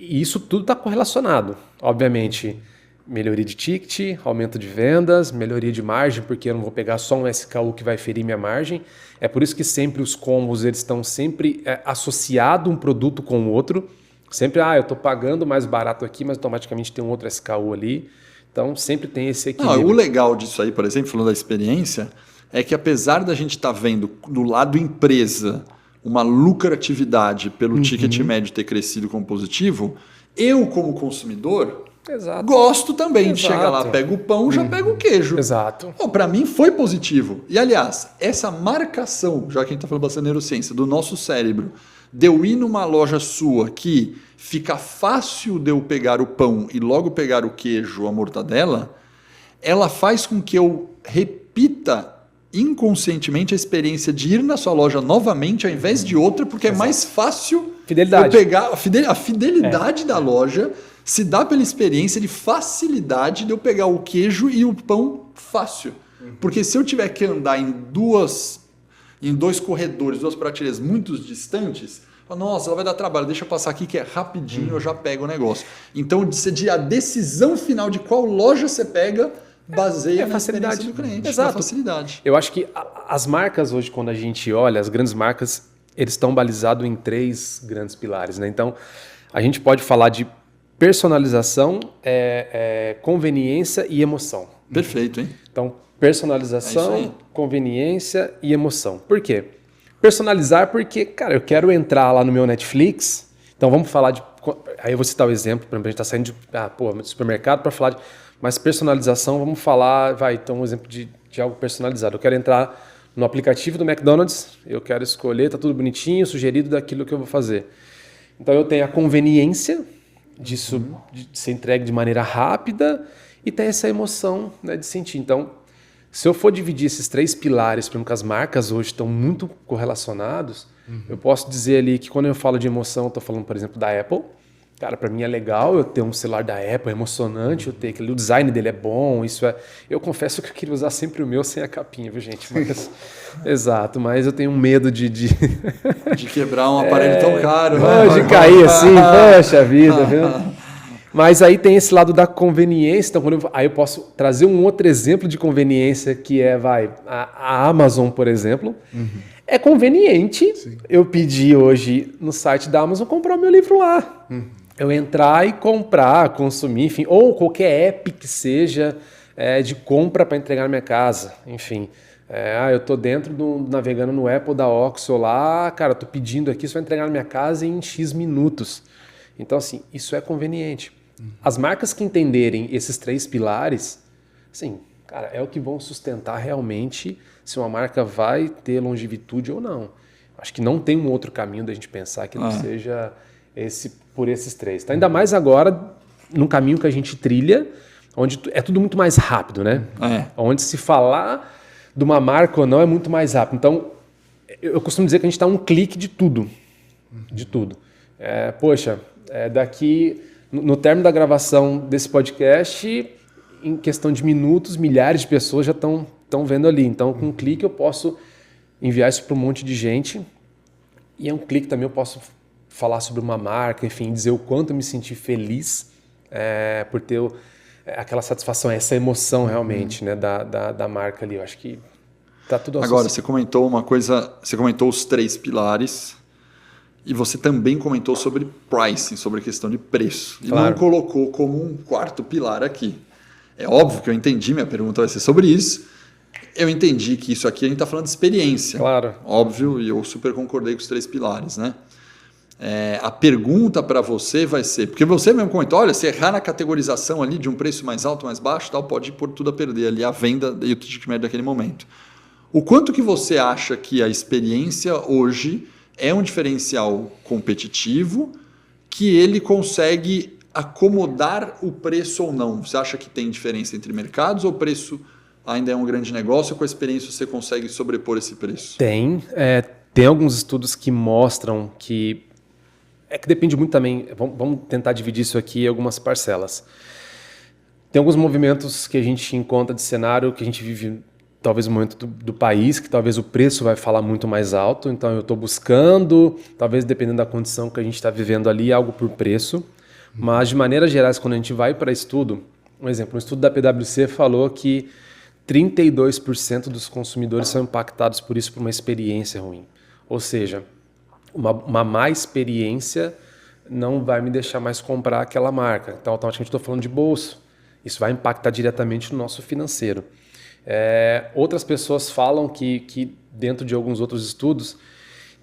E isso tudo está correlacionado. Obviamente, melhoria de ticket, aumento de vendas, melhoria de margem, porque eu não vou pegar só um SKU que vai ferir minha margem. É por isso que sempre os combos eles estão sempre associados um produto com o outro. Sempre, eu estou pagando mais barato aqui, mas automaticamente tem um outro SKU ali. Então, sempre tem esse equilíbrio. O legal disso aí, por exemplo, falando da experiência, é que apesar da gente estar vendo do lado empresa uma lucratividade pelo ticket médio ter crescido como positivo, eu, como consumidor, gosto também de chegar lá, pego o pão, já pego o queijo. Exato. Para mim foi positivo. E, aliás, essa marcação, já que a gente está falando bastante de neurociência, do nosso cérebro, de eu ir numa loja sua que fica fácil de eu pegar o pão e logo pegar o queijo, a mortadela, ela faz com que eu repita inconscientemente a experiência de ir na sua loja novamente ao invés de outra, porque é mais fácil eu pegar a fidelidade da loja se dá pela experiência de facilidade de eu pegar o queijo e o pão fácil. Porque se eu tiver que andar em dois corredores, duas prateleiras muito distantes, nossa, ela vai dar trabalho, deixa eu passar aqui que é rapidinho, eu já pego o negócio. Então, a decisão final de qual loja você pega baseia na facilidade do cliente. Exato. Facilidade. Eu acho que as marcas hoje, quando a gente olha, as grandes marcas, eles estão balizados em 3 grandes pilares, né? Então, a gente pode falar de personalização, conveniência e emoção. Perfeito, hein? Então, personalização, conveniência e emoção. Por quê? Personalizar porque, cara, eu quero entrar lá no meu Netflix, então vamos falar de... Aí eu vou citar o exemplo, por exemplo, a gente está saindo de supermercado para falar de... Mas personalização, vamos falar... então um exemplo de algo personalizado. Eu quero entrar no aplicativo do McDonald's, eu quero escolher, tá tudo bonitinho, sugerido daquilo que eu vou fazer. Então eu tenho a conveniência disso de ser entregue de maneira rápida e tem essa emoção, né, de sentir. Então, Se eu for dividir esses 3 pilares, por exemplo, que as marcas hoje estão muito correlacionados, eu posso dizer ali que quando eu falo de emoção, eu estou falando, por exemplo, da Apple. Cara, para mim é legal eu ter um celular da Apple, é emocionante eu ter aquele, o design dele é bom, isso é... Eu confesso que eu queria usar sempre o meu sem a capinha, viu, gente? Mas, exato, mas eu tenho medo de quebrar um aparelho tão caro. De cair assim, poxa vida, viu? Mas aí tem esse lado da conveniência, então aí eu posso trazer um outro exemplo de conveniência que é, a Amazon, por exemplo. É conveniente eu pedir hoje no site da Amazon comprar o meu livro lá. Eu entrar e comprar, consumir, enfim, ou qualquer app que seja de compra para entregar na minha casa, enfim. Eu estou navegando no Apple da Oxo lá, cara, estou pedindo aqui, isso vai entregar na minha casa em X minutos. Então, assim, isso é conveniente. As marcas que entenderem esses 3 pilares, assim, cara, é o que vão sustentar realmente se uma marca vai ter longevidade ou não. Acho que não tem um outro caminho da gente pensar que não seja por esses 3. Tá? Ainda mais agora, num caminho que a gente trilha, onde é tudo muito mais rápido, né? Onde se falar de uma marca ou não é muito mais rápido. Então, eu costumo dizer que a gente está a um clique de tudo. De tudo. Daqui... No término da gravação desse podcast, em questão de minutos, milhares de pessoas já estão vendo ali. Então, com um clique eu posso enviar isso para um monte de gente. E é um clique também eu posso falar sobre uma marca, enfim, dizer o quanto eu me senti feliz por ter aquela satisfação, essa emoção realmente, né, da marca ali. Eu acho que está tudo associado. Agora, você comentou uma coisa, você comentou os 3 pilares. E você também comentou sobre pricing, sobre a questão de preço. E não colocou como um 4º pilar aqui. É óbvio que eu entendi, minha pergunta vai ser sobre isso. Eu entendi que isso aqui a gente está falando de experiência. Claro. Óbvio, e eu super concordei com os 3 pilares, né? A pergunta para você vai ser... Porque você mesmo comentou, olha, se errar na categorização ali de um preço mais alto, mais baixo, tal, pode pôr tudo a perder ali, a venda e o ticket médio daquele momento. O quanto que você acha que a experiência hoje... é um diferencial competitivo que ele consegue acomodar o preço ou não? Você acha que tem diferença entre mercados ou o preço ainda é um grande negócio ou com a experiência você consegue sobrepor esse preço? Tem alguns estudos que mostram que... É que depende muito também, vamos tentar dividir isso aqui em algumas parcelas. Tem alguns movimentos que a gente encontra de cenário que a gente vive... talvez o momento do país, que talvez o preço vai falar muito mais alto, então eu estou buscando, talvez dependendo da condição que a gente está vivendo ali, algo por preço, mas de maneira geral, quando a gente vai para estudo, um exemplo, um estudo da PwC falou que 32% dos consumidores são impactados por isso, por uma experiência ruim, ou seja, uma má experiência não vai me deixar mais comprar aquela marca, então automaticamente estou falando de bolso, isso vai impactar diretamente no nosso financeiro. Outras pessoas falam que, dentro de alguns outros estudos,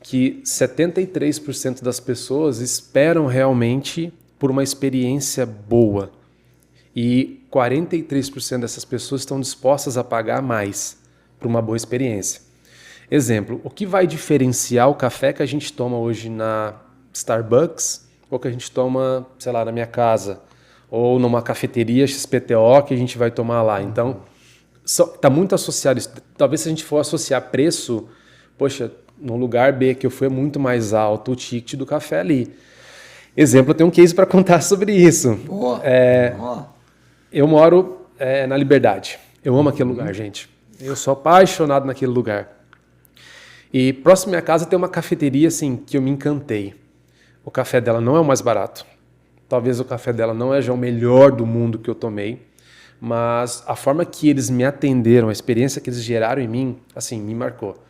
que 73% das pessoas esperam realmente por uma experiência boa e 43% dessas pessoas estão dispostas a pagar mais por uma boa experiência. Exemplo, o que vai diferenciar o café que a gente toma hoje na Starbucks ou que a gente toma, sei lá, na minha casa ou numa cafeteria XPTO que a gente vai tomar lá? Então... está muito associado isso. Talvez se a gente for associar preço, poxa, no lugar B que eu fui é muito mais alto o ticket do café ali. Exemplo, eu tenho um case para contar sobre isso. Boa. Eu moro na Liberdade. Eu amo aquele lugar, gente. Eu sou apaixonado naquele lugar. E próximo à minha casa tem uma cafeteria assim, que eu me encantei. O café dela não é o mais barato. Talvez o café dela não é já o melhor do mundo que eu tomei. Mas a forma que eles me atenderam, a experiência que eles geraram em mim, assim, me marcou.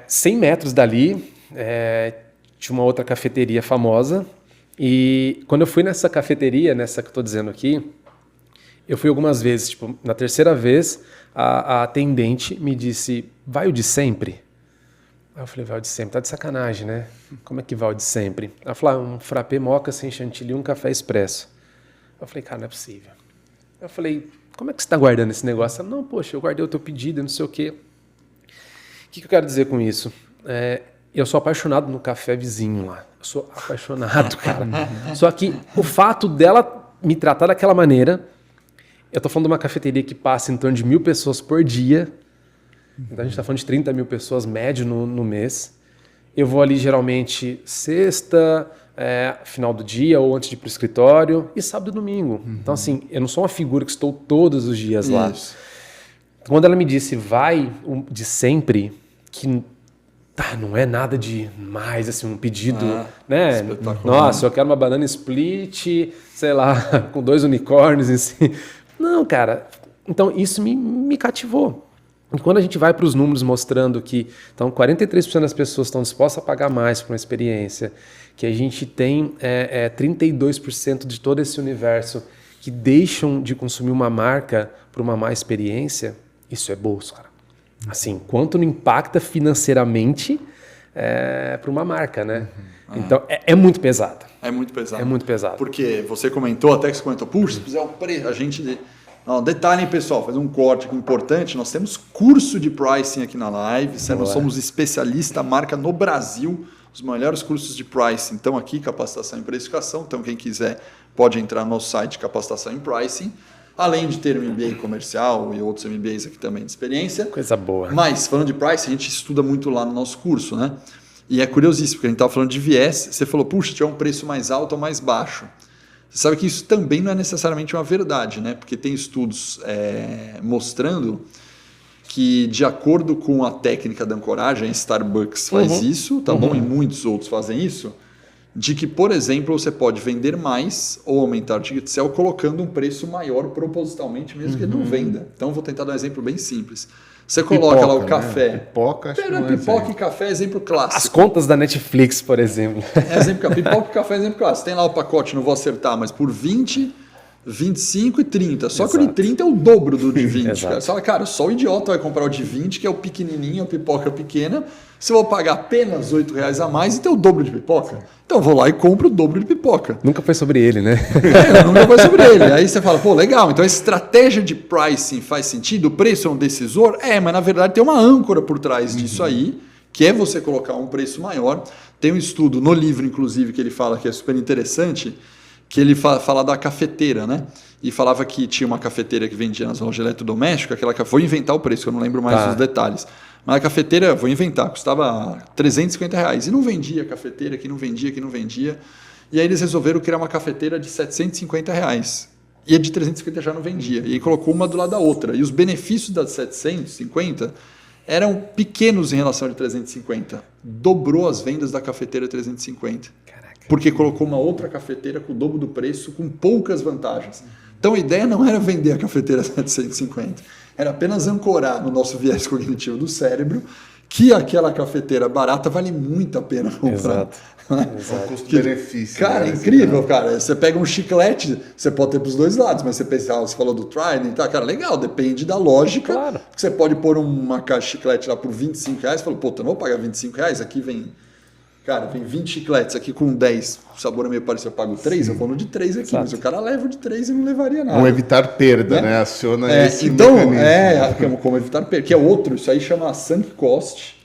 100 metros dali, tinha uma outra cafeteria famosa, e quando eu fui nessa cafeteria, nessa que eu estou dizendo aqui, eu fui algumas vezes, tipo, na 3ª vez, a atendente me disse, vai o de sempre? Aí eu falei, vai o de sempre, tá de sacanagem, né? Como é que vai o de sempre? Ela falou, um frappé moca sem chantilly e um café expresso. Eu falei, cara, não é possível. Eu falei, como é que você está guardando esse negócio? Ela, não, poxa, eu guardei o teu pedido, não sei o quê. O que eu quero dizer com isso? Eu sou apaixonado no café vizinho lá. Eu sou apaixonado, cara. Só que o fato dela me tratar daquela maneira, eu estou falando de uma cafeteria que passa em torno de 1.000 pessoas por dia. Então a gente está falando de 30 mil pessoas médio no mês. Eu vou ali geralmente sexta, final do dia ou antes de ir para o escritório e sábado e domingo. Então assim, eu não sou uma figura que estou todos os dias lá. Quando ela me disse vai de sempre, que não é nada de mais, assim, um pedido, né? Nossa, eu quero uma banana split, sei lá, com 2 unicórnios em si. Não, cara. Então, isso me cativou. E quando a gente vai para os números mostrando que então, 43% das pessoas estão dispostas a pagar mais por uma experiência, que a gente tem 32% de todo esse universo que deixam de consumir uma marca por uma má experiência, isso é bolso, cara. Assim, quanto não impacta financeiramente para uma marca, né? Então, é muito pesado. É muito pesado. É muito pesado. Porque você comentou, até que você comentou, puxa, se fizer o preço, a gente... Não, detalhe, hein, pessoal, fazer um corte aqui importante, nós temos curso de pricing aqui na live, nós somos especialista marca no Brasil, os melhores cursos de pricing estão aqui, capacitação em precificação, então quem quiser pode entrar no nosso site capacitação em pricing, além de ter um MBA comercial e outros MBAs aqui também de experiência. Coisa boa. Mas, falando de pricing, a gente estuda muito lá no nosso curso, né? E é curiosíssimo, porque a gente estava falando de viés, você falou, puxa, tiver um preço mais alto ou mais baixo. Você sabe que isso também não é necessariamente uma verdade, né? Porque tem estudos mostrando que, de acordo com a técnica da ancoragem, a Starbucks faz isso, tá bom? E muitos outros fazem isso, de que, por exemplo, você pode vender mais ou aumentar o ticket sell colocando um preço maior propositalmente, mesmo que ele não venda. Então, vou tentar dar um exemplo bem simples. Você coloca lá o café. Pipoca, acho que não é pipoca e café é exemplo clássico. As contas da Netflix, por exemplo. Exemplo, pipoca e café é exemplo clássico. Tem lá o pacote, não vou acertar, mas por 20, 25 e 30. Só que o de 30 é o dobro do de 20. Cara. Você fala, cara, só o idiota vai comprar o de 20, que é o pequenininho, a pipoca pequena. Se eu vou pagar apenas R$8 a mais e ter o dobro de pipoca. Então eu vou lá e compro o dobro de pipoca. Nunca foi sobre ele, né? Nunca foi sobre ele. Aí você fala, pô, legal, então a estratégia de pricing faz sentido? O preço é um decisor? Mas na verdade tem uma âncora por trás disso aí, que é você colocar um preço maior. Tem um estudo no livro, inclusive, que ele fala que é super interessante, que ele fala da cafeteira, né? E falava que tinha uma cafeteira que vendia nas lojas de eletrodoméstico, aquela que vou inventar o preço, que eu não lembro mais os detalhes. Mas a cafeteira, vou inventar, custava R$350. E não vendia a cafeteira, que não vendia. E aí eles resolveram criar uma cafeteira de R$750. E a de 350 já não vendia. E aí colocou uma do lado da outra. E os benefícios da de 750 eram pequenos em relação à de 350. Dobrou as vendas da cafeteira 350. Caraca. Porque colocou uma outra cafeteira com o dobro do preço, com poucas vantagens. Então a ideia não era vender a cafeteira 750. Era apenas ancorar no nosso viés cognitivo do cérebro que aquela cafeteira barata vale muito a pena comprar. Exato. O custo-benefício. Cara, é incrível, cara. Você pega um chiclete, você pode ter para os dois lados, mas você pensa, você falou do Trident, tá, cara, legal, depende da lógica. Claro. Você pode pôr uma caixa de chiclete lá por R$25, você fala, pô, eu não vou pagar R$25, aqui vem 20 chicletes aqui com 10, o sabor é meio parecido, eu pago 3, eu vou no de 3 aqui, mas o cara leva o de 3 e não levaria nada. Vamos evitar perda, né? Aciona esse então, mecanismo. Como evitar perda, que é outro, isso aí chama sunk cost.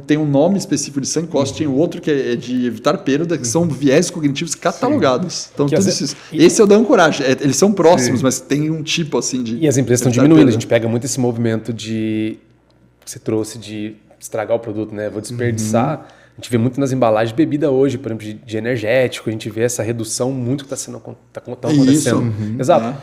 Tem um nome específico de sunk cost, tem outro que é de evitar perda, que são viés cognitivos catalogados. Sim. Então, tudo isso. Esse é o da ancoragem. Eles são próximos, mas tem um tipo assim de. E as empresas estão diminuindo. A gente pega muito esse movimento que você trouxe de estragar o produto, né? Vou desperdiçar. A gente vê muito nas embalagens de bebida hoje, por exemplo, de energético. A gente vê essa redução muito que está acontecendo. Exato.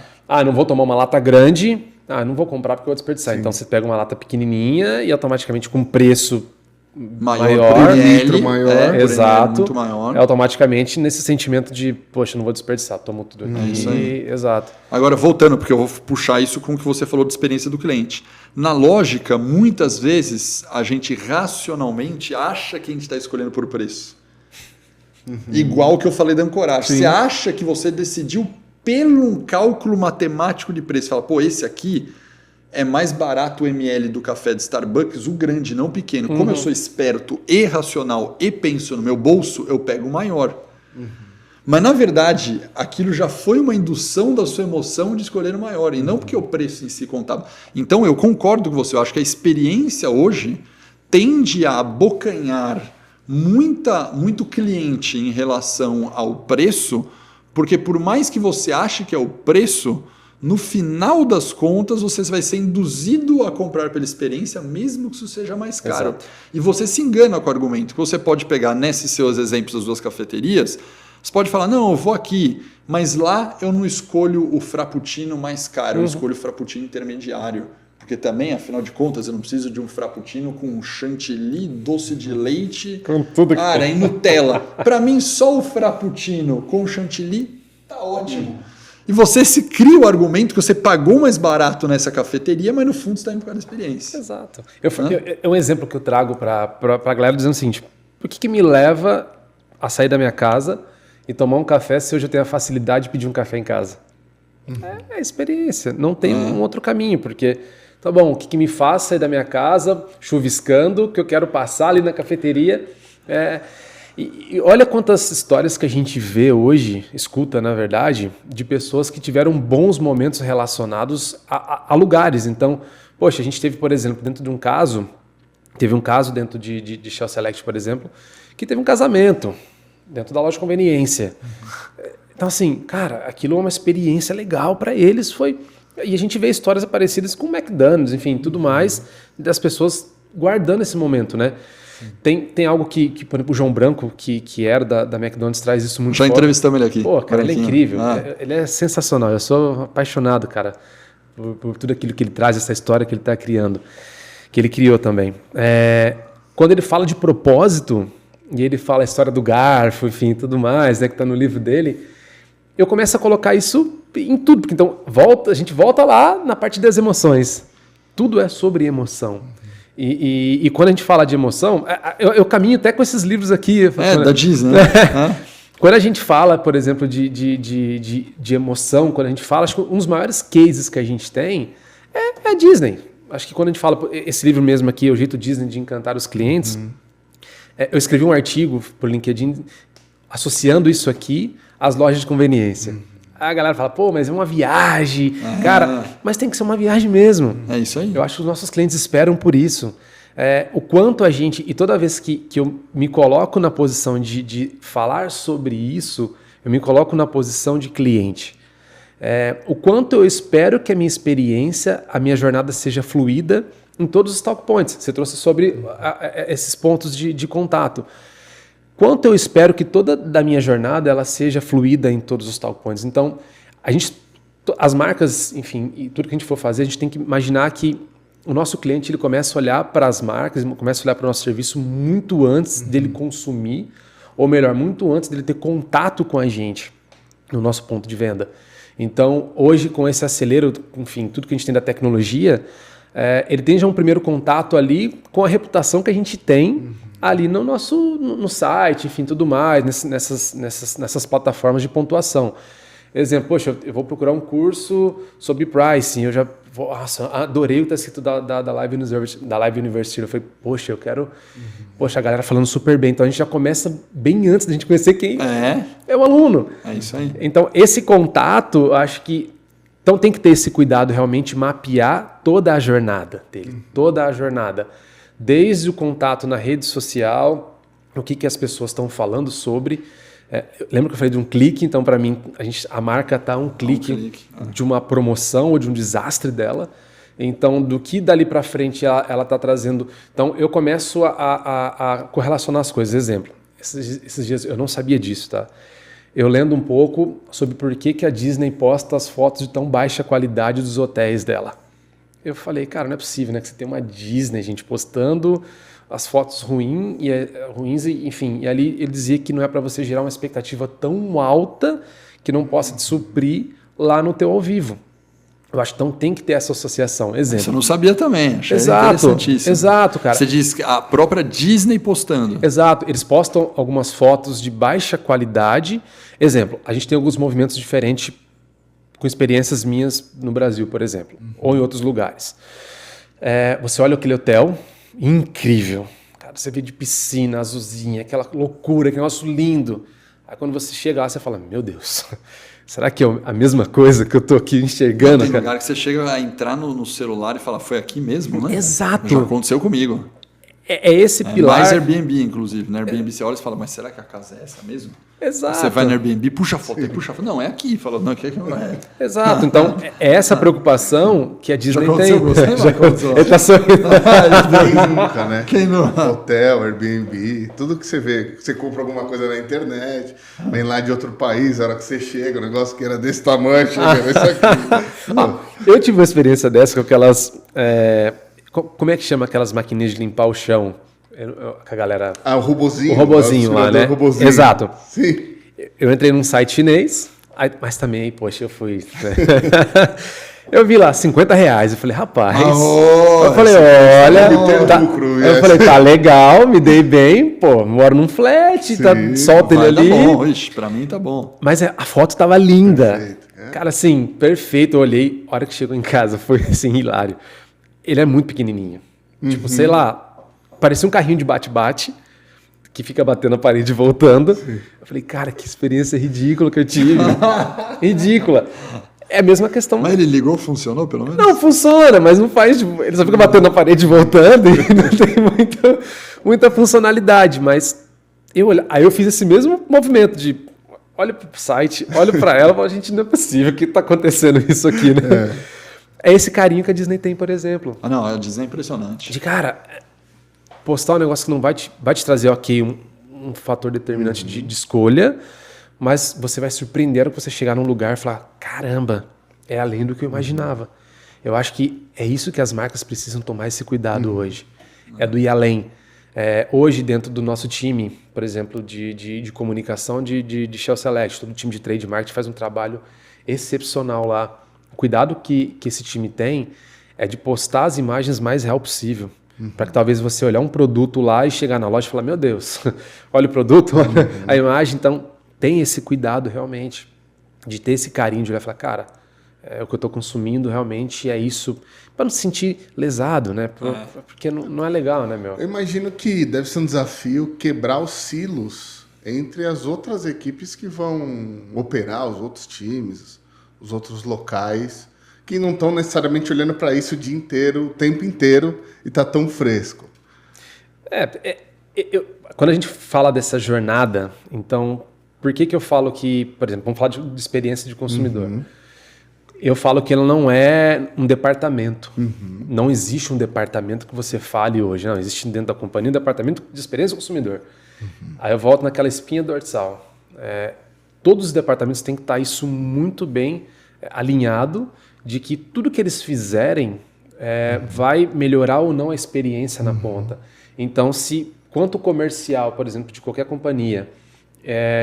Não vou tomar uma lata grande. Não vou comprar porque eu vou desperdiçar. Sim. Então você pega uma lata pequenininha e automaticamente com preço maior, por litro maior, exato, muito maior. Automaticamente nesse sentimento de, poxa, não vou desperdiçar, tomo tudo aqui. Isso aí. Exato. Agora, voltando, porque eu vou puxar isso com o que você falou de experiência do cliente. Na lógica, muitas vezes, a gente racionalmente acha que a gente está escolhendo por preço. Igual que eu falei da ancoragem. Sim. Você acha que você decidiu pelo um cálculo matemático de preço. Fala, pô, esse aqui é mais barato o ml do café de Starbucks, o grande, não o pequeno. Como eu sou esperto e racional e penso no meu bolso, eu pego o maior. Mas, na verdade, aquilo já foi uma indução da sua emoção de escolher o maior, e não porque o preço em si contava. Então, eu concordo com você. Eu acho que a experiência hoje tende a abocanhar muito cliente em relação ao preço, porque por mais que você ache que é o preço, no final das contas, você vai ser induzido a comprar pela experiência, mesmo que isso seja mais caro. Exato. E você se engana com o argumento, que você pode pegar nesses seus exemplos das 2 cafeterias, você pode falar, não, eu vou aqui, mas lá eu não escolho o frappuccino mais caro, eu escolho o frappuccino intermediário. Porque também, afinal de contas, eu não preciso de um frappuccino com chantilly, doce de leite, Com tudo que e Nutella. Para mim, só o frappuccino com chantilly tá ótimo. E você se cria o argumento que você pagou mais barato nessa cafeteria, mas no fundo você está indo por causa da experiência. Exato. É um exemplo que eu trago para a galera dizendo o seguinte, por que me leva a sair da minha casa e tomar um café se hoje eu tenho a facilidade de pedir um café em casa? É a experiência, não tem um outro caminho, porque... Tá bom, o que me faz sair da minha casa, chuviscando, que eu quero passar ali na cafeteria. E olha quantas histórias que a gente vê hoje, escuta na verdade, de pessoas que tiveram bons momentos relacionados a lugares. Então, poxa, a gente teve, por exemplo, dentro de um caso, dentro de Shell Select, por exemplo, que teve um casamento dentro da loja de conveniência. Então, assim, cara, aquilo é uma experiência legal para eles, E a gente vê histórias parecidas com o McDonald's, enfim, tudo mais, das pessoas guardando esse momento, né? Tem algo que, por exemplo, o João Branco, que era da McDonald's, traz isso muito Já forte. entrevistamos ele aqui. Pô, cara, ele é incrível. Ah. Ele é sensacional. Eu sou apaixonado, cara, por tudo aquilo que ele traz, essa história que ele está criando, que ele criou também. Quando ele fala de propósito, e ele fala a história do garfo, enfim, tudo mais, né, que está no livro dele, eu começo a colocar isso em tudo, porque então a gente volta lá na parte das emoções. Tudo é sobre emoção. E quando a gente fala de emoção, eu caminho até com esses livros aqui. Da Disney, né? Quando a gente fala, por exemplo, de emoção, quando a gente fala, acho que um dos maiores cases que a gente tem é a Disney. Acho que quando a gente fala, esse livro mesmo aqui, O Jeito Disney de Encantar os Clientes, eu escrevi um artigo por LinkedIn associando isso aqui às lojas de conveniência. A galera fala, pô, mas é uma viagem. Cara, mas tem que ser uma viagem mesmo. É isso aí. Eu acho que os nossos clientes esperam por isso. O quanto a gente... E toda vez que eu me coloco na posição de falar sobre isso, eu me coloco na posição de cliente. O quanto eu espero que a minha experiência, a minha jornada seja fluida em todos os talk points. Você trouxe sobre esses pontos de contato. Quanto eu espero que toda da minha jornada ela seja fluida em todos os talk points. Então, as marcas, enfim, e tudo que a gente for fazer, a gente tem que imaginar que o nosso cliente ele começa a olhar para as marcas, começa a olhar para o nosso serviço muito antes dele consumir, ou melhor, muito antes dele ter contato com a gente no nosso ponto de venda. Então, hoje, com esse acelero, enfim, tudo que a gente tem da tecnologia, ele tem já um primeiro contato ali com a reputação que a gente tem ali no site, enfim, tudo mais, nessas plataformas de pontuação. Exemplo, poxa, eu vou procurar um curso sobre pricing, eu já vou, nossa, adorei o que está escrito da Live University, eu falei, poxa, eu quero... Poxa, a galera falando super bem, então a gente já começa bem antes da gente conhecer quem é o aluno. É isso aí. Então, esse contato, acho que... Então tem que ter esse cuidado, realmente mapear toda a jornada dele, toda a jornada. Desde o contato na rede social, o que as pessoas estão falando sobre. Lembra que eu falei de um clique? Então, para mim, a marca está um clique de uma promoção ou de um desastre dela. Então, do que dali para frente ela está trazendo. Então, eu começo a correlacionar as coisas. Exemplo, esses dias eu não sabia disso, tá? Eu lendo um pouco sobre por que a Disney posta as fotos de tão baixa qualidade dos hotéis dela. Eu falei, cara, não é possível, né? Que você tem uma Disney, gente, postando as fotos ruins, enfim. E ali ele dizia que não é para você gerar uma expectativa tão alta que não possa te suprir lá no teu ao vivo. Eu acho que então tem que ter essa associação. Exemplo. Isso eu não sabia também. Achei interessantíssimo. Exato, cara. Você diz que a própria Disney postando. Exato. Eles postam algumas fotos de baixa qualidade. Exemplo, a gente tem alguns movimentos diferentes com experiências minhas no Brasil, por exemplo, ou em outros lugares. Você olha aquele hotel, incrível. Cara, você vê de piscina, azulzinha, aquela loucura, aquele negócio lindo. Aí quando você chega lá, você fala, meu Deus, será que é a mesma coisa que eu estou aqui enxergando? Tem lugar que você chega a entrar no celular e fala, foi aqui mesmo, né? Exato. Já aconteceu comigo. é esse pilar. Mais Airbnb, inclusive. No Airbnb você olha e fala, mas será que a casa é essa mesmo? Exato. Você vai no Airbnb, puxa a foto, aí puxa a foto. Não, é aqui. Fala, não, aqui não é. Exato. Então, é essa preocupação que a Disney Já tem. aconteceu, já aconteceu. Ele tá sorrindo. Quem nunca, né? Quem nunca? Hotel, Airbnb, tudo que você vê, você compra alguma coisa na internet, vem lá de outro país, a hora que você chega, o negócio que era desse tamanho, chega, isso aqui. Eu tive uma experiência dessa com aquelas... como é que chama aquelas maquininhas de limpar o chão? Que a galera... O robozinho. O robozinho lá, né? Robozinho. Exato. Sim. Eu entrei num site chinês, mas também, poxa, eu fui... Né? Eu vi lá, R$50. Eu falei, rapaz... eu falei, olha... Eu falei, tá legal, me dei bem, pô, moro num flat, tá, solta ele ali. Tá bom, ixi, pra mim tá bom. Mas a foto tava linda. Perfeito, Cara, assim, perfeito. Eu olhei, a hora que chegou em casa, foi assim, hilário. Ele é muito pequenininho. Tipo, sei lá, parecia um carrinho de bate-bate, que fica batendo a parede e voltando. Eu falei, cara, que experiência ridícula que eu tive. Ridícula. É a mesma questão. Mas ele ligou, funcionou pelo menos? Não, funciona, mas não faz. Ele só fica batendo na parede e voltando e não tem muita funcionalidade. Mas aí eu fiz esse mesmo movimento de olha pro site, olha para ela e falo, gente, não é possível que tá acontecendo isso aqui, né? É esse carinho que a Disney tem, por exemplo. Não, a Disney é impressionante. De cara, postar um negócio que não vai te trazer, ok, um fator determinante de escolha, mas você vai surpreender quando você chegar num lugar e falar, caramba, é além do que eu imaginava. Eu acho que é isso que as marcas precisam tomar esse cuidado hoje. É do ir além. Hoje, dentro do nosso time, por exemplo, de comunicação de Shell Select, todo o time de trade marketing faz um trabalho excepcional lá. O cuidado que esse time tem é de postar as imagens mais real possível. Para que talvez você olhar um produto lá e chegar na loja e falar, meu Deus, olha o produto, olha a imagem. Então, tem esse cuidado realmente de ter esse carinho de olhar e falar, cara, o que eu estou consumindo realmente é isso, para não se sentir lesado, né? Porque não é legal, né, meu? Eu imagino que deve ser um desafio quebrar os silos entre as outras equipes que vão operar, os outros times, os outros locais, que não estão necessariamente olhando para isso o dia inteiro, o tempo inteiro, e está tão fresco. Quando a gente fala dessa jornada, então, por que eu falo que, por exemplo, vamos falar de experiência de consumidor. Eu falo que ele não é um departamento. Não existe um departamento que você fale hoje. Não, existe dentro da companhia um departamento de experiência do consumidor. Aí eu volto naquela espinha dorsal. Todos os departamentos têm que estar isso muito bem alinhado, de que tudo que eles fizerem vai melhorar ou não a experiência na ponta. Então, se quanto comercial, por exemplo, de qualquer companhia,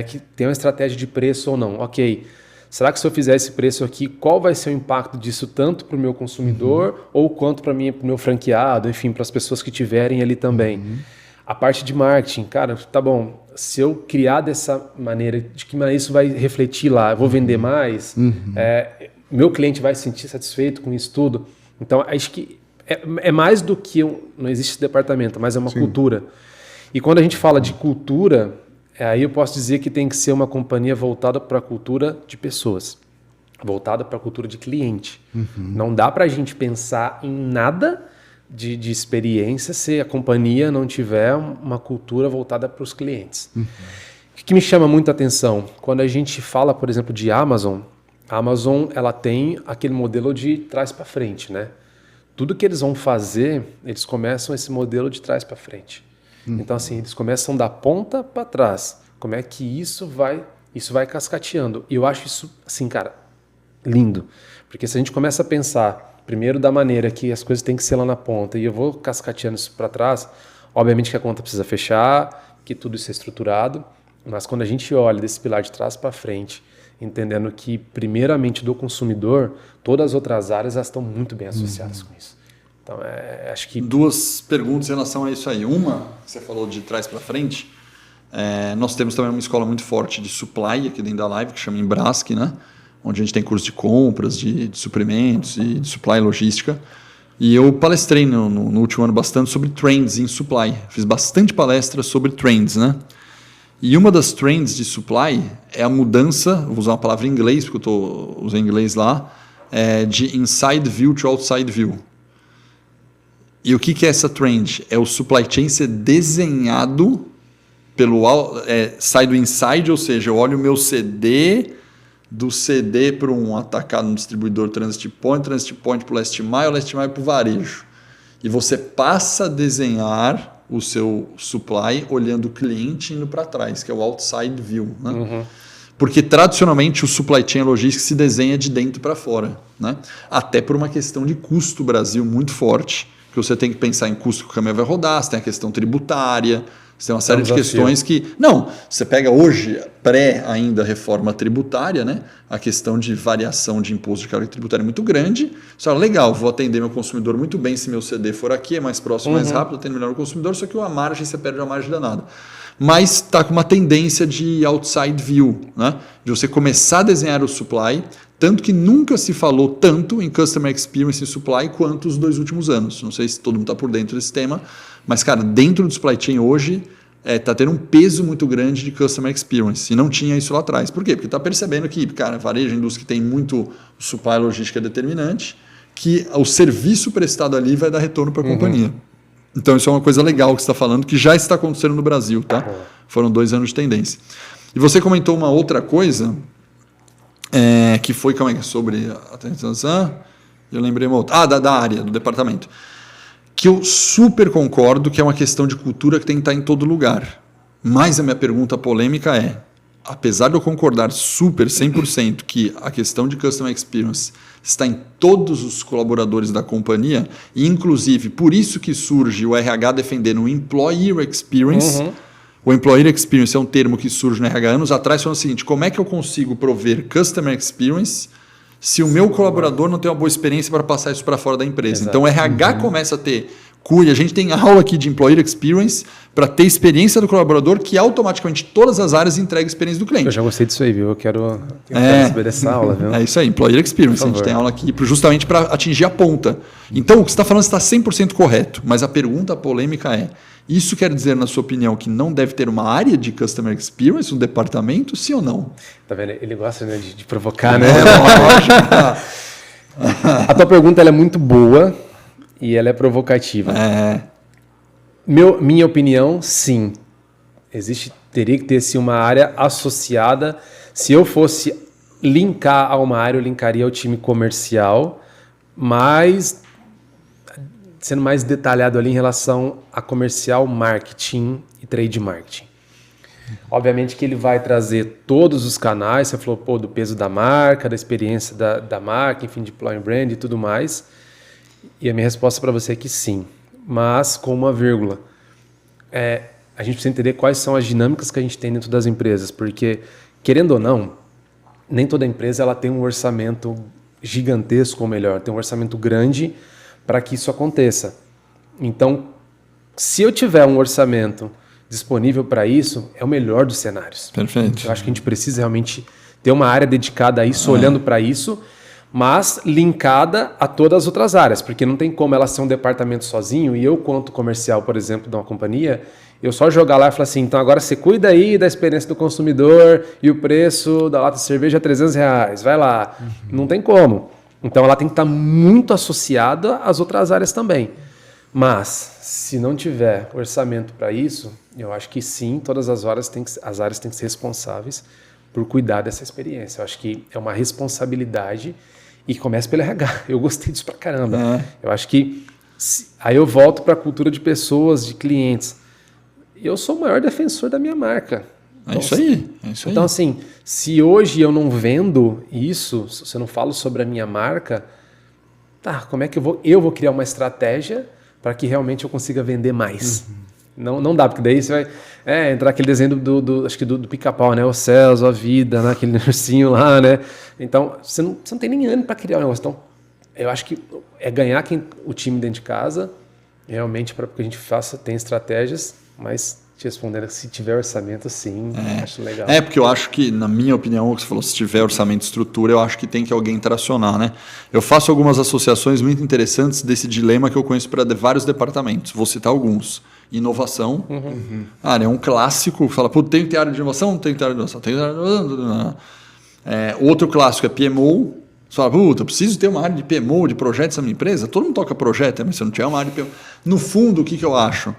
que tem uma estratégia de preço ou não, ok, será que se eu fizer esse preço aqui, qual vai ser o impacto disso tanto para o meu consumidor ou quanto para o meu franqueado, enfim, para as pessoas que tiverem ali também. A parte de marketing, cara, tá bom, se eu criar dessa maneira, de que maneira isso vai refletir lá? Eu vou vender mais? Meu cliente vai se sentir satisfeito com isso tudo? Então, acho que é mais do que não existe esse departamento, mas é uma cultura. E quando a gente fala de cultura, aí eu posso dizer que tem que ser uma companhia voltada para a cultura de pessoas, voltada para a cultura de cliente. Não dá para a gente pensar em nada de experiência se a companhia não tiver uma cultura voltada para os clientes. O que me chama muita atenção? Quando a gente fala, por exemplo, de Amazon, a Amazon ela tem aquele modelo de trás para frente, né? Tudo que eles vão fazer, eles começam esse modelo de trás para frente. Então, assim, eles começam da ponta para trás. Como é que isso vai cascateando? E eu acho isso, assim, cara, lindo. Porque se a gente começa a pensar, primeiro da maneira que as coisas têm que ser lá na ponta, e eu vou cascateando isso para trás, obviamente que a conta precisa fechar, que tudo isso é estruturado, mas quando a gente olha desse pilar de trás para frente, entendendo que, primeiramente, do consumidor, todas as outras áreas elas estão muito bem associadas com isso. Então, acho que... Duas perguntas em relação a isso aí. Uma, você falou de trás para frente, nós temos também uma escola muito forte de supply aqui dentro da Live, que chama Embrasque, né? Onde a gente tem curso de compras, de suprimentos e de supply logística. E eu palestrei no último ano bastante sobre trends em supply. Fiz bastante palestras sobre trends, né? E uma das trends de supply é a mudança, vou usar uma palavra em inglês, porque eu usei em inglês lá, de inside view to outside view. E o que é essa trend? É o supply chain ser desenhado sai do inside, ou seja, eu olho o meu CD, do CD para um atacado no distribuidor transit point para o last mile para o varejo. E você passa a desenhar o seu supply olhando o cliente indo para trás, que é o outside view. Né? Porque tradicionalmente o supply chain logística se desenha de dentro para fora. Né? Até por uma questão de custo Brasil muito forte, que você tem que pensar em custo que o caminhão vai rodar, você tem a questão tributária, você tem uma série de questões que... Não, você pega hoje, ainda reforma tributária, né? A questão de variação de imposto de carga tributária é muito grande. Você fala, legal, vou atender meu consumidor muito bem se meu CD for aqui, é mais próximo, mais rápido, atendo melhor o consumidor, só que a margem, você perde uma margem danada. Mas está com uma tendência de outside view, né? De você começar a desenhar o supply, tanto que nunca se falou tanto em Customer Experience e Supply quanto os 2 últimos anos. Não sei se todo mundo está por dentro desse tema, mas, cara, dentro do supply chain hoje está tendo um peso muito grande de Customer Experience. E não tinha isso lá atrás. Por quê? Porque está percebendo que, cara, varejo, indústria que tem muito supply logística determinante, que o serviço prestado ali vai dar retorno para a companhia. Então, isso é uma coisa legal que você está falando, que já está acontecendo no Brasil, tá? Foram 2 anos de tendência. E você comentou uma outra coisa, que foi sobre a atenção. Eu lembrei uma outra. Da área, do departamento. Que eu super concordo que é uma questão de cultura que tem que estar em todo lugar. Mas a minha pergunta polêmica é, apesar de eu concordar 100% que a questão de Customer Experience está em todos os colaboradores da companhia, e inclusive por isso que surge o RH defendendo o Employer Experience. O Employer Experience é um termo que surge no RH anos atrás, falando o seguinte, como é que eu consigo prover Customer Experience se o meu colaborador não tem uma boa experiência para passar isso para fora da empresa? Exato. Então o RH começa a ter... A gente tem aula aqui de Employer Experience para ter experiência do colaborador que automaticamente todas as áreas entregam a experiência do cliente. Eu já gostei disso aí, viu? Eu quero saber dessa aula, viu? É isso aí, Employer Experience. A gente tem aula aqui justamente para atingir a ponta. Então, o que você está falando está 100% correto, mas a pergunta polêmica é, isso quer dizer, na sua opinião, que não deve ter uma área de Customer Experience, um departamento, sim ou não? Tá vendo? Ele gosta, né, de provocar, né? Lógico. A tua pergunta ela é muito boa. E ela é provocativa. Minha opinião, sim. Teria que ter sim, uma área associada. Se eu fosse linkar a uma área, eu linkaria ao time comercial, mas sendo mais detalhado ali em relação a comercial, marketing e trade marketing. Obviamente que ele vai trazer todos os canais, você falou do peso da marca, da experiência da marca, enfim, de employer brand e tudo mais. E a minha resposta para você é que sim, mas com uma vírgula. A gente precisa entender quais são as dinâmicas que a gente tem dentro das empresas, porque, querendo ou não, nem toda empresa ela tem um orçamento gigantesco, ou melhor, tem um orçamento grande para que isso aconteça. Então, se eu tiver um orçamento disponível para isso, é o melhor dos cenários. Perfeito. Eu acho que a gente precisa realmente ter uma área dedicada a isso, olhando para isso, mas linkada a todas as outras áreas, porque não tem como ela ser um departamento sozinho e eu, quanto comercial, por exemplo, de uma companhia, eu só jogar lá e falar assim, então agora você cuida aí da experiência do consumidor e o preço da lata de cerveja é R$300, vai lá. Não tem como. Então ela tem que estar muito associada às outras áreas também. Mas, se não tiver orçamento para isso, eu acho que sim, todas as áreas têm que ser responsáveis por cuidar dessa experiência. Eu acho que é uma responsabilidade e começa pelo RH. Eu gostei disso pra caramba. Eu acho que... Aí eu volto para a cultura de pessoas, de clientes. Eu sou o maior defensor da minha marca. Então, isso aí. Então, assim, se hoje eu não vendo isso, se eu não falo sobre a minha marca, como é que eu vou criar uma estratégia para que realmente eu consiga vender mais? Não dá, porque daí você vai entrar aquele desenho acho que do Pica-Pau, né? O Celso, a vida, né? Aquele ursinho lá, né? Então, você não tem nem ânimo para criar um negócio. Então, eu acho que é ganhar o time dentro de casa, realmente, para que a gente tem estratégias, mas te respondendo, se tiver orçamento, sim, acho legal. Porque eu acho que, na minha opinião, o que você falou, se tiver orçamento e estrutura, eu acho que tem que alguém tracionar, né? Eu faço algumas associações muito interessantes desse dilema que eu conheço para vários departamentos. Vou citar alguns. Inovação. É um clássico. Fala, tem que ter área de inovação? Tem que ter área de inovação. Outro clássico é PMO, Você fala, puta, eu preciso ter uma área de PMO, de projetos na minha empresa. Todo mundo toca projeto, mas se não tiver uma área de PMO... No fundo, o que eu acho?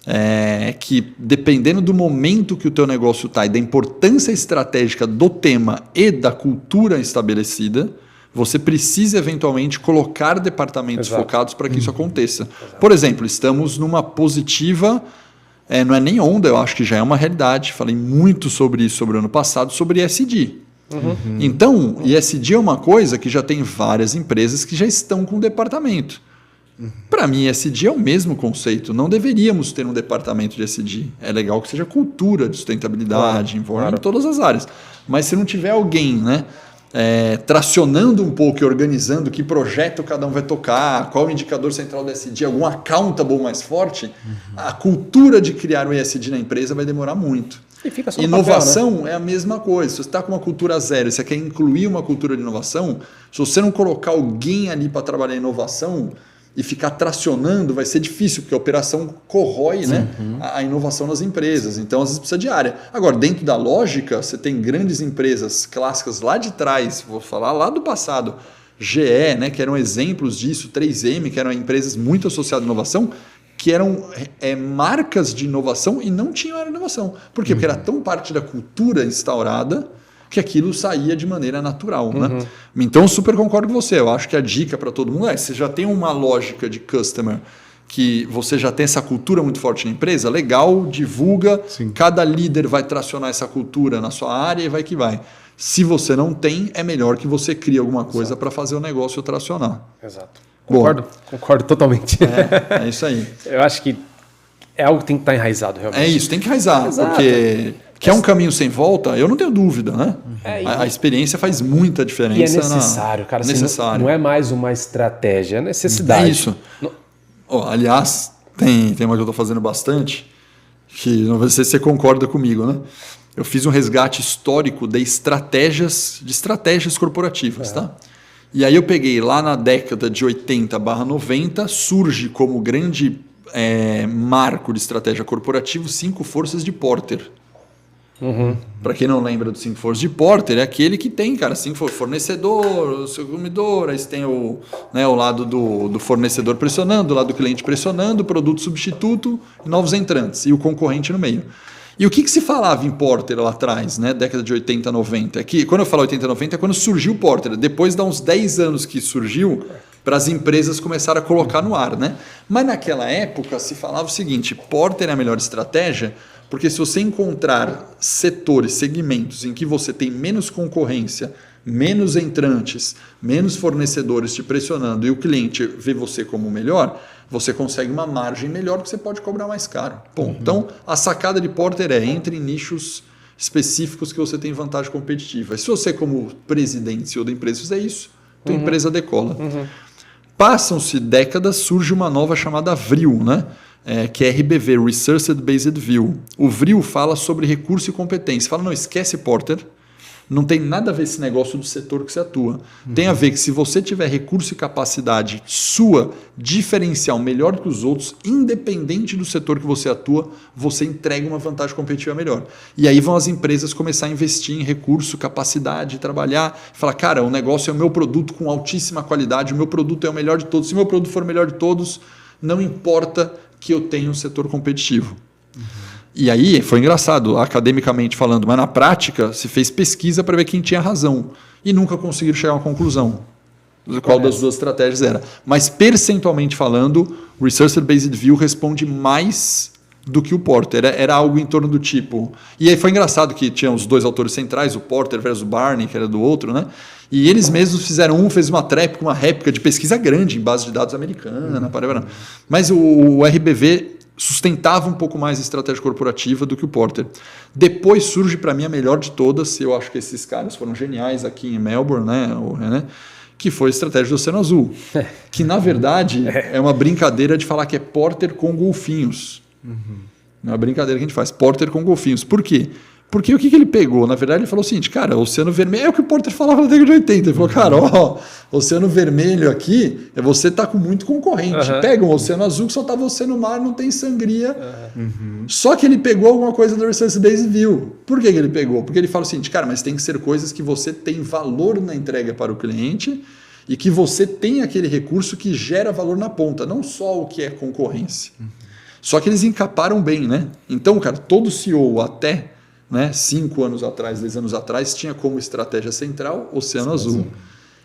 É que dependendo do momento que o teu negócio está e da importância estratégica do tema e da cultura estabelecida, você precisa eventualmente colocar departamentos focados para que isso aconteça. Exato. Por exemplo, estamos numa positiva, não é nem onda, eu acho que já é uma realidade. Falei muito sobre isso sobre o ano passado, sobre ESG. Então, ESG é uma coisa que já tem várias empresas que já estão com departamento. Para mim, ESG é o mesmo conceito. Não deveríamos ter um departamento de ESG. É legal que seja cultura de sustentabilidade, envolve todas as áreas. Mas se não tiver alguém, né, tracionando um pouco e organizando que projeto cada um vai tocar, qual o indicador central do ESG, algum accountable mais forte, a cultura de criar o ESG na empresa vai demorar muito. E fica só inovação papel, né? é a mesma coisa. Se você está com uma cultura zero, você quer incluir uma cultura de inovação, se você não colocar alguém ali para trabalhar em inovação e ficar tracionando, vai ser difícil, porque a operação corrói, né, a inovação nas empresas. Então, às vezes precisa de área. Agora, dentro da lógica, você tem grandes empresas clássicas lá de trás, vou falar lá do passado, GE, né, que eram exemplos disso, 3M, que eram empresas muito associadas à inovação, que eram marcas de inovação e não tinham área de inovação. Por quê? Porque era tão parte da cultura instaurada que aquilo saía de maneira natural. Né? Então, super concordo com você. Eu acho que a dica para todo mundo você já tem uma lógica de customer, que você já tem essa cultura muito forte na empresa, legal, divulga, cada líder vai tracionar essa cultura na sua área e vai que vai. Se você não tem, é melhor que você crie alguma coisa para fazer o negócio tracionar. Exato. Concordo totalmente. É isso aí. Eu acho que é algo que tem que estar enraizado, realmente. É isso, tem que enraizar, porque que é um caminho sem volta, eu não tenho dúvida, né? A experiência faz muita diferença. E é necessário, cara. Necessário. Assim, não é mais uma estratégia, é necessidade. É isso. Aliás, tem uma que eu estou fazendo bastante, que não sei se você concorda comigo, né? Eu fiz um resgate histórico de estratégias corporativas, tá? E aí eu peguei lá na década de 80/90, surge como grande marco de estratégia corporativa 5 forças de Porter. Para quem não lembra dos 5 forças de Porter, é aquele que tem, cara, 5 fornecedor, consumidor, aí você tem o lado do fornecedor pressionando, o lado do cliente pressionando, produto substituto e novos entrantes, e o concorrente no meio. E o que se falava em Porter lá atrás, né? Década de 80, 90? Quando eu falo 80, 90 é quando surgiu o Porter. Depois de uns 10 anos que surgiu, para as empresas começarem a colocar no ar, né? Mas naquela época se falava o seguinte, Porter é a melhor estratégia, porque se você encontrar setores, segmentos em que você tem menos concorrência, menos entrantes, menos fornecedores te pressionando e o cliente vê você como o melhor, você consegue uma margem melhor que você pode cobrar mais caro. Bom, então a sacada de Porter entre em nichos específicos que você tem vantagem competitiva. E se você, como presidente CEO da empresa, fizer isso, tua empresa decola. Passam-se décadas, surge uma nova chamada VRIL, né? Que é RBV, Research Based View. O VRIL fala sobre recurso e competência. Fala, não, esquece Porter. Não tem nada a ver esse negócio do setor que você atua. Tem a ver que se você tiver recurso e capacidade sua, diferencial melhor que os outros, independente do setor que você atua, você entrega uma vantagem competitiva melhor. E aí vão as empresas começar a investir em recurso, capacidade, trabalhar, falar, cara, o negócio é o meu produto com altíssima qualidade, o meu produto é o melhor de todos. Se o meu produto for o melhor de todos, não importa que eu tenha um setor competitivo. E aí foi engraçado, academicamente falando, mas na prática se fez pesquisa para ver quem tinha razão e nunca conseguiram chegar a uma conclusão qual das duas estratégias era. Mas percentualmente falando, o Research Based View responde mais do que o Porter. Era algo em torno do tipo... E aí foi engraçado que tinha os dois autores centrais, o Porter versus o Barney, que era do outro, né? E eles mesmos fez uma réplica de pesquisa grande em base de dados americana. Mas o RBV sustentava um pouco mais a estratégia corporativa do que o Porter. Depois surge para mim a melhor de todas, eu acho que esses caras foram geniais aqui em Melbourne, né? Que foi a estratégia do Oceano Azul, que na verdade é uma brincadeira de falar que é Porter com golfinhos. É uma brincadeira que a gente faz, Porter com golfinhos. Por quê? Porque o que ele pegou? Na verdade, ele falou o seguinte, cara, oceano vermelho é o que o Porter falava na década de 80. Ele falou, cara, oceano vermelho aqui, você tá com muito concorrente. Pega um oceano azul que só tá você no mar, não tem sangria. Só que ele pegou alguma coisa do Research Base e viu. Por que ele pegou? Porque ele fala o seguinte, cara, mas tem que ser coisas que você tem valor na entrega para o cliente e que você tem aquele recurso que gera valor na ponta, não só o que é concorrência. Só que eles encaparam bem, né? Então, cara, todo CEO até 5 anos atrás, 10 anos atrás, tinha como estratégia central Oceano Azul.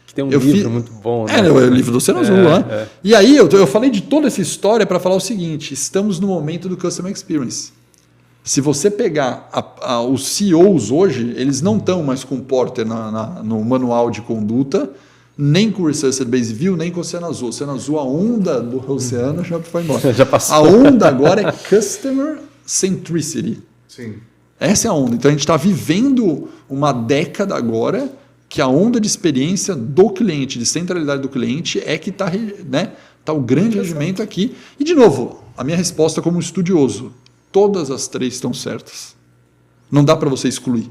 Que tem um livro muito bom, né? É o livro do Oceano Azul, né? E aí eu falei de toda essa história para falar o seguinte, estamos no momento do Customer Experience. Se você pegar os CEOs hoje, eles não estão mais com o Porter no manual de conduta, nem com o Research Base View, nem com o Oceano Azul. O Oceano Azul, a onda do oceano já foi embora. Já passou. A onda agora é Customer Centricity. Sim. Essa é a onda. Então a gente está vivendo uma década agora que a onda de experiência do cliente, de centralidade do cliente, é que está tá o grande regimento aqui. E, de novo, a minha resposta como estudioso, todas as 3 estão certas. Não dá para você excluir.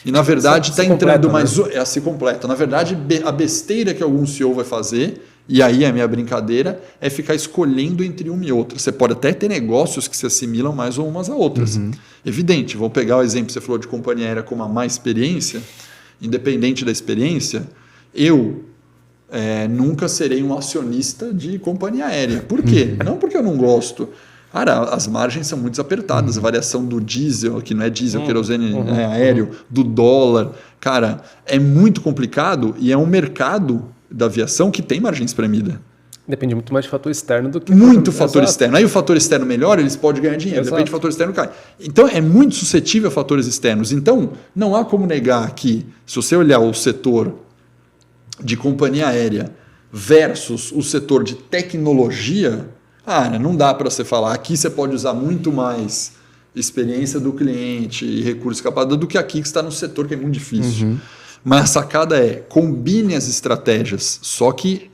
E, na verdade, está entrando mais... Se completa. Na verdade, a besteira que algum CEO vai fazer, e aí a minha brincadeira, é ficar escolhendo entre uma e outra. Você pode até ter negócios que se assimilam mais umas a outras. Evidente, vou pegar o exemplo que você falou de companhia aérea com uma má experiência. Independente da experiência, eu nunca serei um acionista de companhia aérea. Por quê? Não porque eu não gosto. Cara, as margens são muito apertadas. A variação do diesel, que não é diesel, querosene aéreo, do dólar. Cara, é muito complicado e é um mercado da aviação que tem margem espremida. Depende muito mais de fator externo do que... Muito fator externo. Aí o fator externo melhora, eles podem ganhar dinheiro. Depende do fator externo, cai. Então, é muito suscetível a fatores externos. Então, não há como negar que, se você olhar o setor de companhia aérea versus o setor de tecnologia, não dá para você falar. Aqui você pode usar muito mais experiência do cliente e recurso escapado do que aqui que está no setor que é muito difícil. Mas a sacada é, combine as estratégias, só que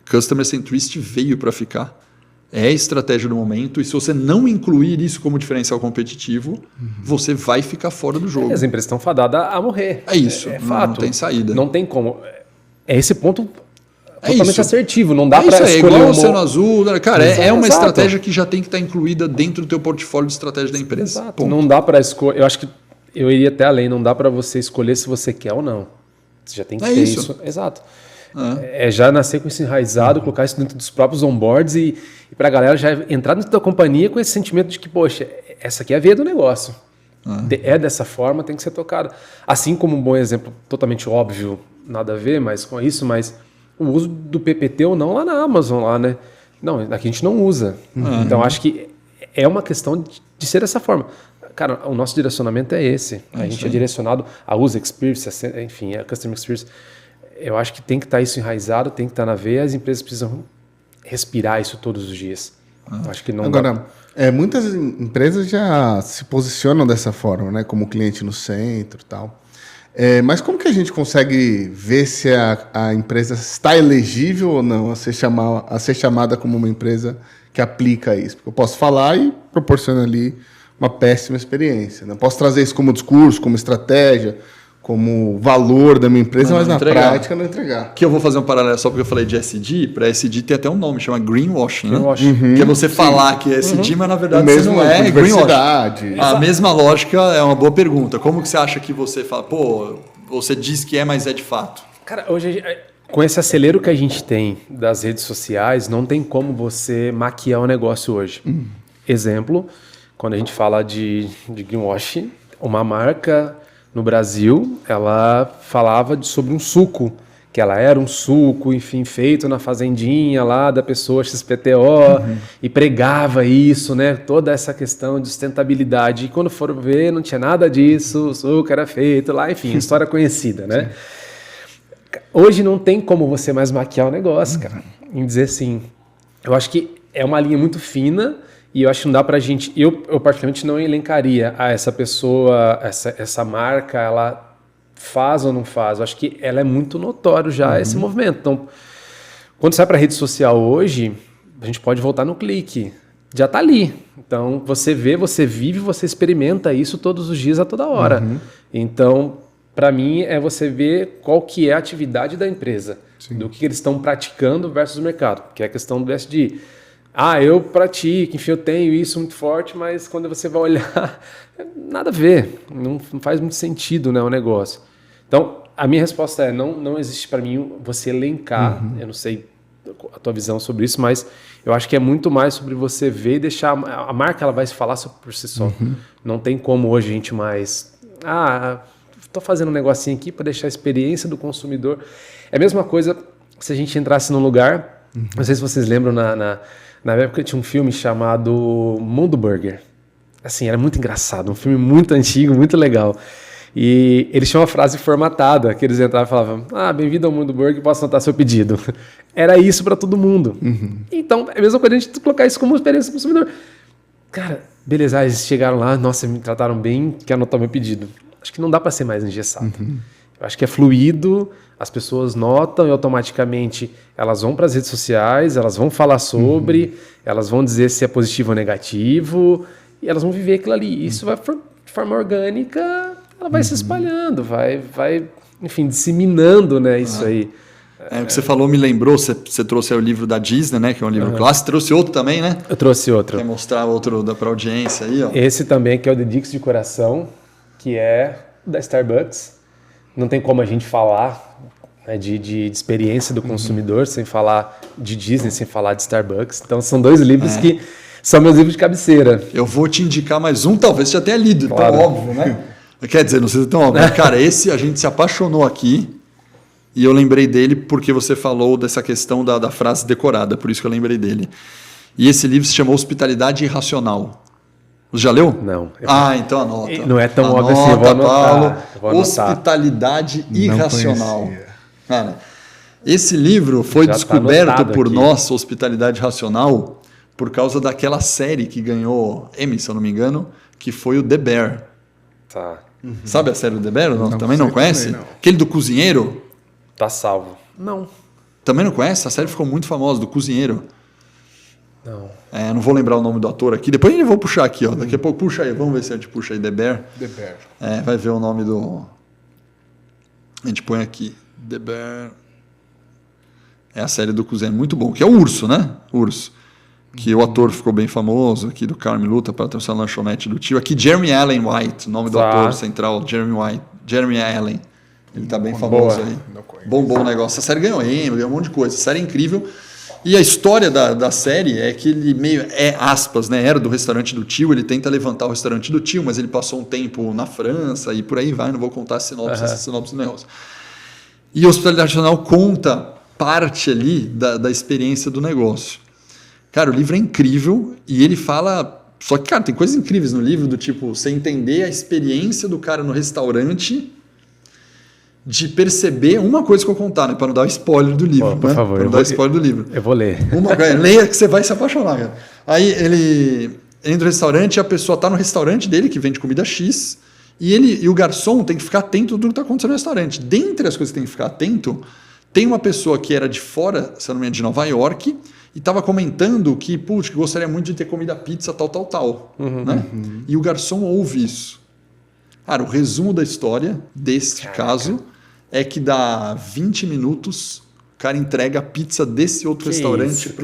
Customer Centricity veio para ficar. É a estratégia do momento, e se você não incluir isso como diferencial competitivo, você vai ficar fora do jogo. As empresas estão fadadas a morrer. É isso, não tem saída. Não tem como. É esse ponto totalmente assertivo, não dá para escolher igual o Oceano Azul. Cara, é uma estratégia que já tem que estar incluída dentro do teu portfólio de estratégia da empresa. Exato. Não dá para escolher. Eu acho que eu iria até além, não dá para você escolher se você quer ou não. Você já tem que ter isso. Exato. É já nascer com isso enraizado, colocar isso dentro dos próprios onboards e para a galera já entrar dentro da companhia com esse sentimento de que, poxa, essa aqui é a veia do negócio. É dessa forma, tem que ser tocada. Assim como um bom exemplo, totalmente óbvio, nada a ver mas com isso, mas o uso do PPT ou não lá na Amazon, lá, né? Não, aqui a gente não usa. Então, acho que é uma questão de ser dessa forma. Cara, o nosso direcionamento é esse. A gente é direcionado a user experience, enfim, a customer experience. Eu acho que tem que estar isso enraizado, tem que estar na veia, as empresas precisam respirar isso todos os dias. Acho que não Agora, muitas empresas já se posicionam dessa forma, né? Como cliente no centro e tal. Mas como que a gente consegue ver se a empresa está elegível ou não a ser chamada como uma empresa que aplica isso? Porque eu posso falar e proporciona ali uma péssima experiência. Né? Posso trazer isso como discurso, como estratégia, como valor da minha empresa, mas na prática não entregar. Que eu vou fazer um paralelo só porque eu falei de SD. Para SD tem até um nome, chama greenwashing. Greenwashing. Né? Que é você falar que é SD, mas na verdade você não é greenwashing. A mesma lógica é uma boa pergunta. Como que você acha que você fala, você diz que é, mas é de fato? Cara, hoje, com esse acelero que a gente tem das redes sociais, não tem como você maquiar o negócio hoje. Exemplo, quando a gente fala de greenwashing, uma marca no Brasil, ela falava sobre um suco, que ela era um suco, enfim, feito na fazendinha lá da pessoa XPTO, e pregava isso, né? Toda essa questão de sustentabilidade. E quando foram ver, não tinha nada disso, o suco era feito lá, enfim, história conhecida, né? Hoje não tem como você mais maquiar o negócio, cara, em dizer assim. Eu acho que é uma linha muito fina, e eu acho que não dá pra gente... Eu particularmente não elencaria essa pessoa, essa marca, ela faz ou não faz. Eu acho que ela é muito notório já, esse movimento. Então, quando sai pra rede social hoje, a gente pode voltar no clique. já está ali. Então, você vê, você vive, você experimenta isso todos os dias, a toda hora. Então, para mim, é você ver qual que é a atividade da empresa, do que eles estão praticando versus o mercado, que é a questão do SD. Eu pratico, enfim, eu tenho isso muito forte, mas quando você vai olhar, nada a ver, não faz muito sentido, né, o negócio. Então, a minha resposta é, não existe para mim você elencar, eu não sei a tua visão sobre isso, mas eu acho que é muito mais sobre você ver e deixar, a marca ela vai se falar por si só. Não tem como hoje a gente mais, estou fazendo um negocinho aqui para deixar a experiência do consumidor. É a mesma coisa se a gente entrasse num lugar, não sei se vocês lembram, na época tinha um filme chamado Mundo Burger. Assim, era muito engraçado, um filme muito antigo, muito legal. E eles tinham uma frase formatada, que eles entravam e falavam, bem-vindo ao Mundo Burger, posso anotar seu pedido. Era isso para todo mundo. Então, é a mesma coisa a gente colocar isso como experiência do consumidor. Cara, beleza, eles chegaram lá, nossa, me trataram bem, quer anotar meu pedido. Acho que não dá para ser mais engessado. Eu acho que é fluido, as pessoas notam e automaticamente elas vão para as redes sociais, elas vão falar sobre, elas vão dizer se é positivo ou negativo, e elas vão viver aquilo ali. Isso vai, de forma orgânica, ela vai se espalhando, vai, enfim, disseminando, né, isso aí. O que você falou me lembrou, você trouxe aí o livro da Disney, né, que é um livro clássico, trouxe outro também, né? Eu trouxe outro. Quer mostrar outro para a audiência aí, ó. Esse também, que é o The Dicks de Coração, que é da Starbucks. Não tem como a gente falar, né, de experiência do consumidor sem falar de Disney, sem falar de Starbucks. Então são dois livros que são meus livros de cabeceira. Eu vou te indicar mais um, talvez você já tenha lido, Claro. tão óbvio, né? Quer dizer, não sei se é tão óbvio. Cara, esse a gente se apaixonou aqui e eu lembrei dele porque você falou dessa questão da frase decorada, por isso que eu lembrei dele. E esse livro se chama Hospitalidade Irracional. Você já leu? Não. Então anota. Não é tão óbvio assim, eu vou anotar. Paulo, Eu vou anotar. Hospitalidade Irracional. conhecia. Cara, esse livro foi Já tá descoberto anotado por aqui. nós, Hospitalidade Racional, por causa daquela série que ganhou Emmy, se eu não me engano, que foi o The Bear. Tá. Sabe a série do The Bear? Não, também sei não conhece? também, não. Aquele do cozinheiro? Tá salvo. Não. Também não conhece? A série ficou muito famosa, do cozinheiro. Não. Não vou lembrar o nome do ator aqui. Depois eu vou puxar aqui, ó. Daqui a pouco puxa aí. Vamos ver se a gente puxa aí The Bear. The Bear. Vai ver o nome do... A gente põe aqui. The Bear. É a série do cozinheiro. Muito bom. Que é o Urso, né? Urso. Que o ator ficou bem famoso. Aqui do Carme Luta para trouxer a lanchonete do tio. Aqui Jeremy Allen White. O nome do ator central. Jeremy Allen. Ele tá bem famoso aí. Não conheço. Bom o negócio. A série ganhou Emmy, ganhou um monte de coisa. A série é incrível. E a história da série é que ele meio aspas, né? Era do restaurante do tio, ele tenta levantar o restaurante do tio, mas ele passou um tempo na França e por aí vai, não vou contar a sinopse do negócio. E a Hospitalidade Racional conta parte ali da experiência do negócio. Cara, o livro é incrível e ele fala... Só que, cara, tem coisas incríveis no livro, do tipo, você entender a experiência do cara no restaurante... de perceber uma coisa que eu vou contar, né? Para não dar spoiler do livro. Por favor. Para não dar spoiler do livro. Eu vou ler. Leia que você vai se apaixonar, cara. Aí ele entra no restaurante e a pessoa está no restaurante dele, que vende comida X, e o garçom tem que ficar atento a tudo que está acontecendo no restaurante. Dentre as coisas que tem que ficar atento, tem uma pessoa que era de fora, se não me engano, de Nova York, e estava comentando que, que gostaria muito de ter comida pizza, tal. Né? E o garçom ouve isso. Cara, o resumo da história deste caso é que dá 20 minutos, o cara entrega a pizza desse outro restaurante